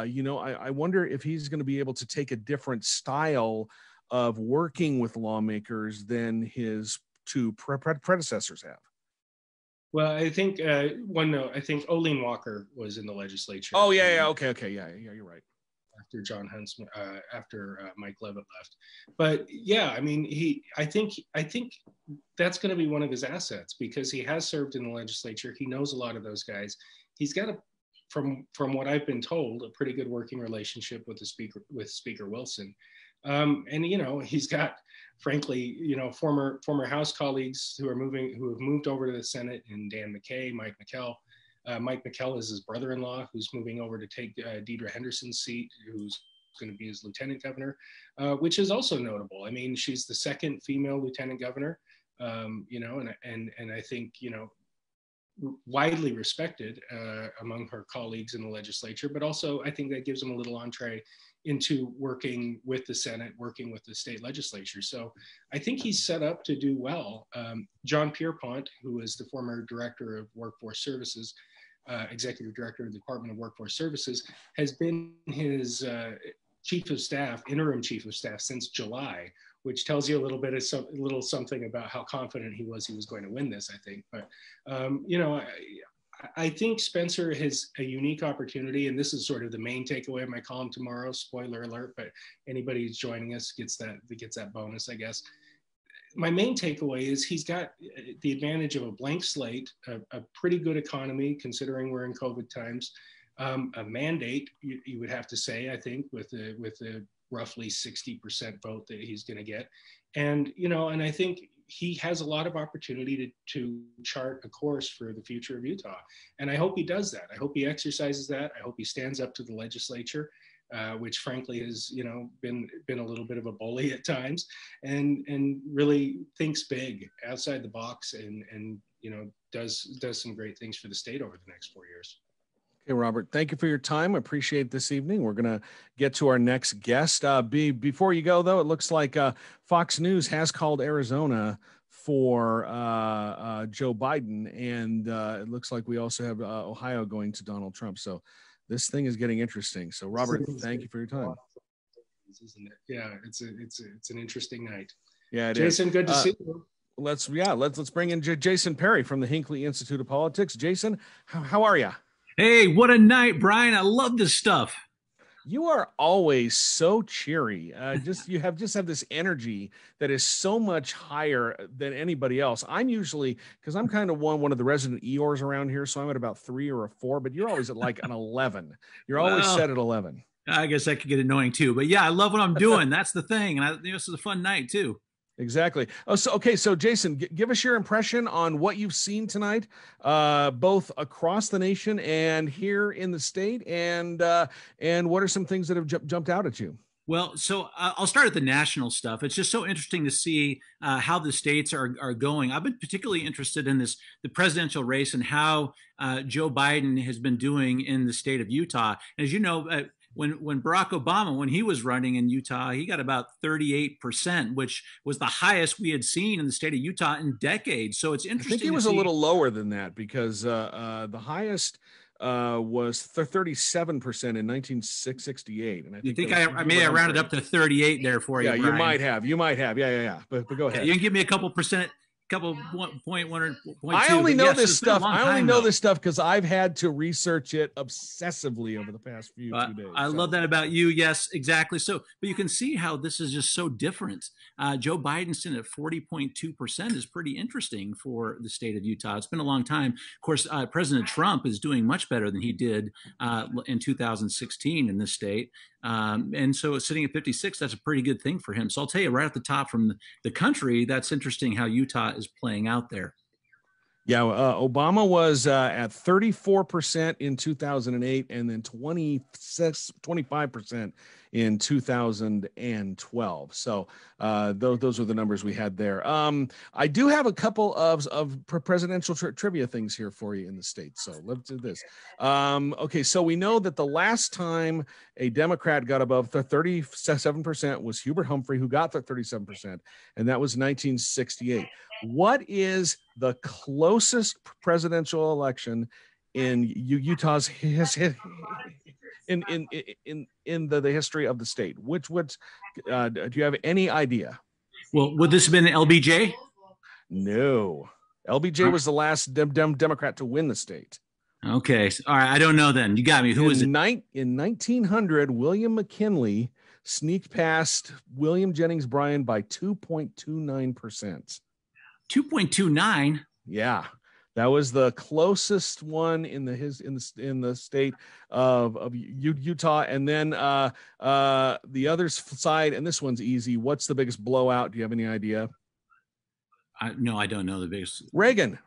you know, I wonder if he's going to be able to take a different style of working with lawmakers than his two predecessors have. Well, I think I think Olene Walker was in the legislature. Oh, yeah. Okay. Yeah, you're right. After John Huntsman, after Mike Leavitt left. But yeah, I mean, I think that's going to be one of his assets, because he has served in the legislature. He knows a lot of those guys. He's got from what I've been told, a pretty good working relationship with Speaker Wilson. And, you know, he's got, frankly, you know, former House colleagues who have moved over to the Senate, and Dan McKay, Mike McKell. Mike McKell is his brother-in-law, who's moving over to take Deidre Henderson's seat, who's going to be his lieutenant governor, which is also notable. I mean, she's the second female lieutenant governor, you know, and I think, you know, widely respected among her colleagues in the legislature, but also I think that gives them a little entree into working with the Senate, working with the state legislature. So I think he's set up to do well. John Pierpont, who is the former director of Workforce Services, executive director of the Department of Workforce Services, has been his chief of staff, interim chief of staff, since July, which tells you a little bit of something about how confident he was going to win this, I think. But, you know, I think Spencer has a unique opportunity, and this is sort of the main takeaway of my column tomorrow. Spoiler alert, but anybody who's joining us gets that bonus, I guess. My main takeaway is he's got the advantage of a blank slate, a pretty good economy considering we're in COVID times, a mandate, you would have to say, I think, with the roughly 60% vote that he's going to get, and you know, and I think he has a lot of opportunity to chart a course for the future of Utah. And I hope he does that. I hope he exercises that. I hope he stands up to the legislature, which frankly has, you know, been a little bit of a bully at times, and really thinks big outside the box, and you know, does some great things for the state over the next 4 years. Okay, Robert, thank you for your time. I appreciate this evening. We're going to get to our next guest. Before you go, though, it looks like Fox News has called Arizona for Joe Biden, and it looks like we also have Ohio going to Donald Trump. So this thing is getting interesting. So, Robert, thank you for your time. Isn't it? Yeah, it's an interesting night. Yeah, Jason, good to see you. Let's bring in Jason Perry from the Hinckley Institute of Politics. Jason, how are you? Hey, what a night, Brian. I love this stuff. You are always so cheery. You have this energy that is so much higher than anybody else. I'm usually, because I'm kind of one of the resident Eeyores around here, so I'm at about 3 or a 4, but you're always at like an 11. You're always set at 11. I guess that could get annoying too, but yeah, I love what I'm doing. That's the thing. And this is a fun night too. Exactly. So Jason, give us your impression on what you've seen tonight, both across the nation and here in the state, and what are some things that have jumped out at you? Well, so I'll start at the national stuff. It's just so interesting to see how the states are going. I've been particularly interested in the presidential race and how Joe Biden has been doing in the state of Utah. And as you know, when Barack Obama, when he was running in Utah, he got about 38%, which was the highest we had seen in the state of Utah in decades. So it's interesting. I think he was a little lower than that, because the highest was 37% in 1968. And I think I may have rounded up to 38 there for you. Yeah, Bryan. You might have. Yeah. But go ahead. You can give me a couple percent. Point one or point two. I only know this stuff. This stuff because I've had to research it obsessively over the past few days. I love that about you. Yes, exactly. So, but you can see how this is just so different. Joe Biden's in at 40.2% is pretty interesting for the state of Utah. It's been a long time. Of course, President Trump is doing much better than he did in 2016 in this state. And so sitting at 56, that's a pretty good thing for him. So I'll tell you right at the top from the country, that's interesting how Utah is playing out there. Yeah, Obama was at 34% in 2008 and then 25% in 2012. So those are the numbers we had there. I do have a couple of presidential trivia things here for you in the state. So let's do this. Okay, so we know that the last time a Democrat got above 37% was Hubert Humphrey, who got 37%, and that was 1968. What is the closest presidential election in Utah's in the history of the state? Which do you have any idea? Well, would this have been LBJ? No, LBJ was the last Democrat to win the state. Okay, all right. I don't know. Then you got me. Who was it? In 1900, William McKinley sneaked past William Jennings Bryan by 2.29%. 2.29. Yeah, that was the closest one in the state of Utah. And then the other side, and this one's easy. What's the biggest blowout? Do you have any idea? No, I don't know the biggest. Reagan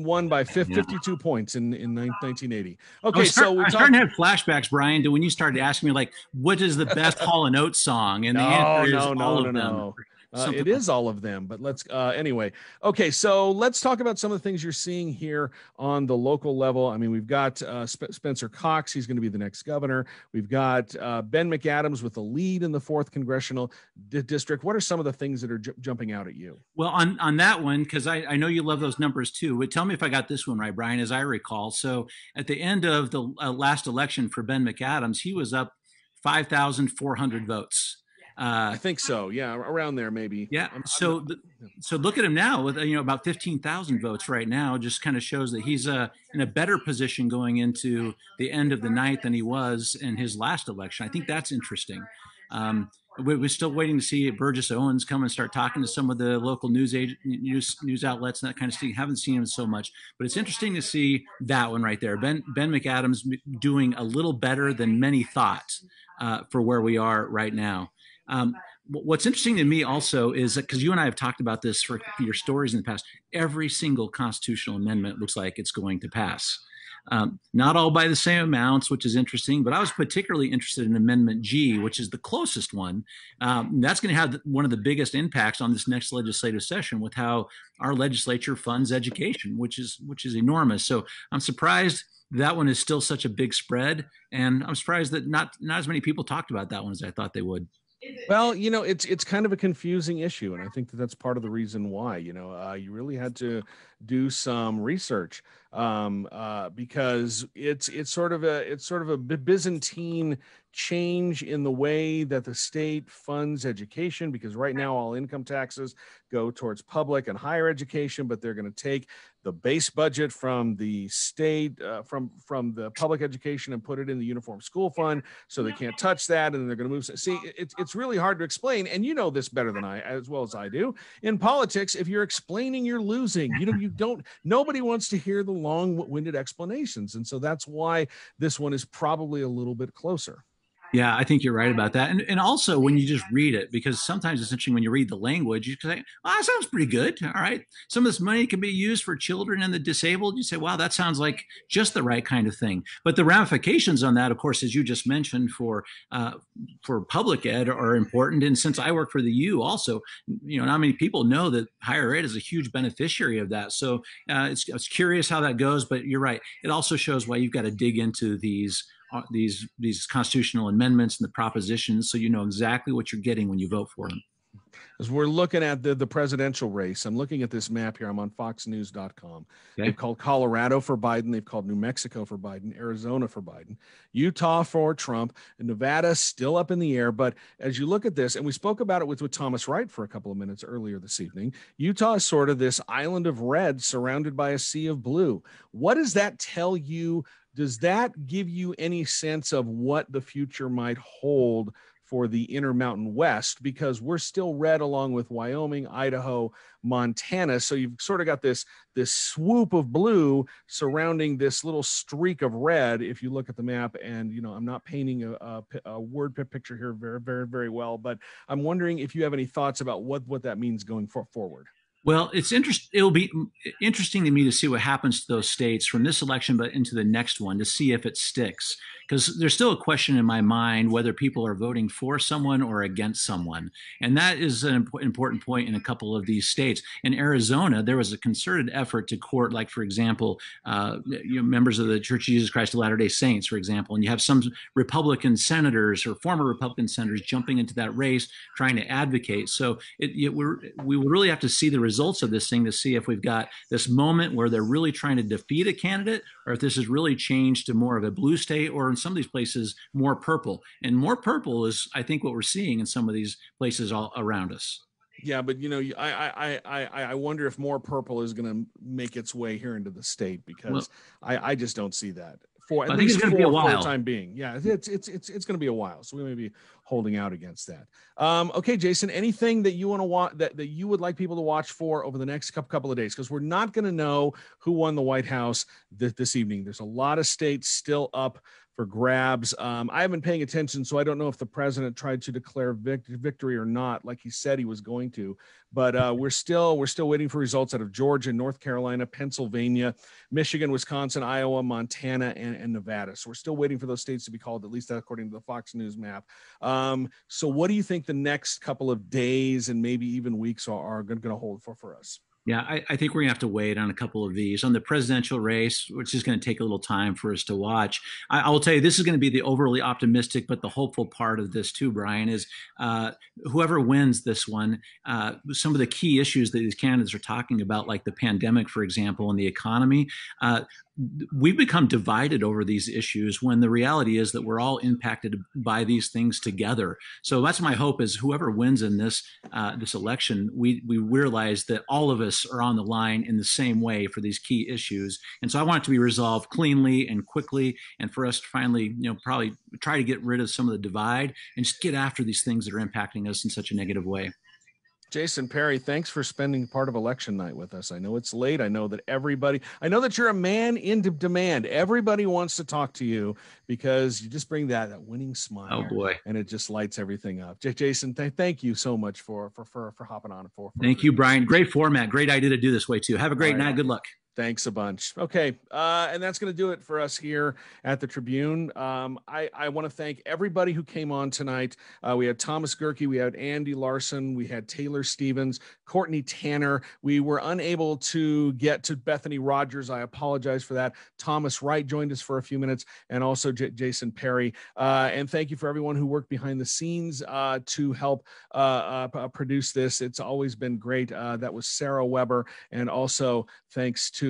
won by 52 points in 1980. Okay, I'm starting to have flashbacks, Bryan, to when you started asking me, like, what is the best Hall & Oates song? And the answer is all of them. It is all of them, but let's anyway. Okay, so let's talk about some of the things you're seeing here on the local level. I mean, we've got Spencer Cox. He's going to be the next governor. We've got Ben McAdams with the lead in the 4th congressional district. What are some of the things that are jumping out at you? Well, on that one, because I know you love those numbers too. But tell me if I got this one right, Bryan, as I recall. So at the end of the last election for Ben McAdams, he was up 5,400 votes. I think so. Yeah, around there maybe. Yeah. So look at him now with about 15,000 votes right now. Just kind of shows that he's in a better position going into the end of the night than he was in his last election. I think that's interesting. We're still waiting to see Burgess Owens come and start talking to some of the local news outlets and that kind of stuff. Haven't seen him so much, but it's interesting to see that one right there. Ben McAdams doing a little better than many thought for where we are right now. What's interesting to me also is that, because you and I have talked about this for your stories in the past, every single constitutional amendment looks like it's going to pass. Not all by the same amounts, which is interesting, but I was particularly interested in Amendment G, which is the closest one. That's going to have one of the biggest impacts on this next legislative session with how our legislature funds education, which is enormous. So I'm surprised that one is still such a big spread, and I'm surprised that not as many people talked about that one as I thought they would. Well, it's kind of a confusing issue, and I think that's part of the reason why. You really had to do some research because it's sort of a Byzantine change in the way that the state funds education, because right now all income taxes go towards public and higher education, but they're going to take the base budget from the state, from the public education, and put it in the uniform school fund, so they can't touch that, and they're going to move. See, it's really hard to explain, and you know this better than I, as well as I do. In politics, if you're explaining, you're losing. Nobody wants to hear the long-winded explanations, and so that's why this one is probably a little bit closer. Yeah, I think you're right about that. And also when you just read it, because sometimes it's interesting when you read the language, you can say, well, that sounds pretty good. All right. Some of this money can be used for children and the disabled. You say, wow, that sounds like just the right kind of thing. But the ramifications on that, of course, as you just mentioned, for public ed are important. And since I work for the U also, not many people know that higher ed is a huge beneficiary of that. So it's curious how that goes, but you're right. It also shows why you've got to dig into these constitutional amendments and the propositions, so you know exactly what you're getting when you vote for them. As we're looking at the presidential race, I'm looking at this map here. I'm on foxnews.com. Okay. They've called Colorado for Biden. They've called New Mexico for Biden, Arizona for Biden, Utah for Trump, and Nevada still up in the air. But as you look at this, and we spoke about it with Thomas Wright for a couple of minutes earlier this evening, Utah is sort of this island of red surrounded by a sea of blue. What does that tell you? Does that give you any sense of what the future might hold for the Intermountain West? Because we're still red along with Wyoming, Idaho, Montana. So you've sort of got this swoop of blue surrounding this little streak of red. If you look at the map, and I'm not painting a word picture here very, very, very well, but I'm wondering if you have any thoughts about what that means going forward. Well, it'll be interesting to me to see what happens to those states from this election, but into the next one, to see if it sticks. Because there's still a question in my mind whether people are voting for someone or against someone. And that is an important point in a couple of these states. In Arizona, there was a concerted effort to court, like, for example, members of the Church of Jesus Christ of Latter-day Saints, for example. And you have some Republican senators or former Republican senators jumping into that race, trying to advocate. So we will really have to see the results of this thing to see if we've got this moment where they're really trying to defeat a candidate, or if this has really changed to more of a blue state, or in some of these places more purple. And more purple is, I think, what we're seeing in some of these places all around us. Yeah, but I wonder if more purple is going to make its way here into the state, because I just don't see that. I think it's going to be a while. For the time being. Yeah, it's going to be a while. So we may be holding out against that. Okay, Jason, anything that you want to watch that you would like people to watch for over the next couple of days? Because we're not going to know who won the White House this evening. There's a lot of states still up for grabs. I haven't been paying attention, so I don't know if the president tried to declare victory or not, like he said he was going to. But we're still waiting for results out of Georgia, North Carolina, Pennsylvania, Michigan, Wisconsin, Iowa, Montana, and Nevada. So we're still waiting for those states to be called, at least according to the Fox News map. So what do you think the next couple of days and maybe even weeks are going to hold for us? Yeah, I think we're going to have to wait on a couple of these. On the presidential race, which is going to take a little time for us to watch, I will tell you, this is going to be the overly optimistic but the hopeful part of this too, Brian, is whoever wins this one, some of the key issues that these candidates are talking about, like the pandemic, for example, and the economy, we've become divided over these issues when the reality is that we're all impacted by these things together. So that's my hope, is whoever wins in this election, we realize that all of us are on the line in the same way for these key issues. And so I want it to be resolved cleanly and quickly, and for us to finally, probably try to get rid of some of the divide and just get after these things that are impacting us in such a negative way. Jason Perry, thanks for spending part of election night with us. I know it's late. I know that you're a man in demand. Everybody wants to talk to you because you just bring that winning smile. Oh boy. And it just lights everything up. Jason, thank you so much for hopping on. Thank you, Brian. Great format. Great idea to do this way too. Have a great night. Good luck. Thanks a bunch. Okay. And that's going to do it for us here at the Tribune. I want to thank everybody who came on tonight. We had Thomas Gurkey, we had Andy Larsen, we had Taylor Stevens, Courtney Tanner. We were unable to get to Bethany Rogers. I apologize for that. Thomas Wright joined us for a few minutes, and also Jason Perry. And thank you for everyone who worked behind the scenes to help produce this. It's always been great. That was Sara Weber, and also thanks to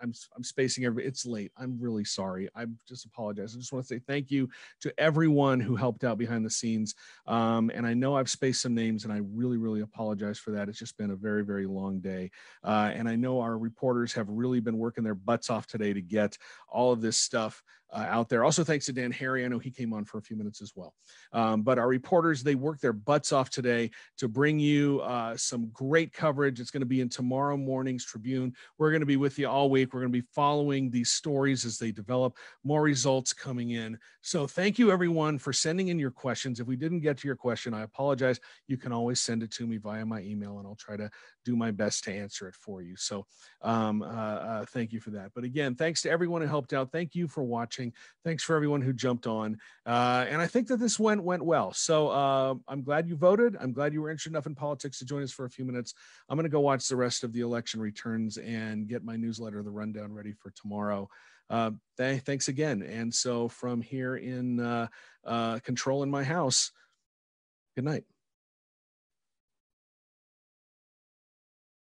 I'm spacing everybody. It's late. I'm really sorry. I just apologize. I just want to say thank you to everyone who helped out behind the scenes. And I know I've spaced some names, and I really, really apologize for that. It's just been a very, very long day. And I know our reporters have really been working their butts off today to get all of this stuff out there. Also, thanks to Dan Harrie. I know he came on for a few minutes as well. But our reporters, they worked their butts off today to bring you some great coverage. It's going to be in tomorrow morning's Tribune. We're going to be with you all week. We're going to be following these stories as they develop, more results coming in. So thank you, everyone, for sending in your questions. If we didn't get to your question, I apologize. You can always send it to me via my email, and I'll try to do my best to answer it for you. So thank you for that. But again, thanks to everyone who helped out. Thank you for watching. Thanks for everyone who jumped on. And I think that this went well. So I'm glad you voted. I'm glad you were interested enough in politics to join us for a few minutes. I'm going to go watch the rest of the election returns and get my newsletter, The Rundown, ready for tomorrow. Thanks again. And so from here in control in my house, good night.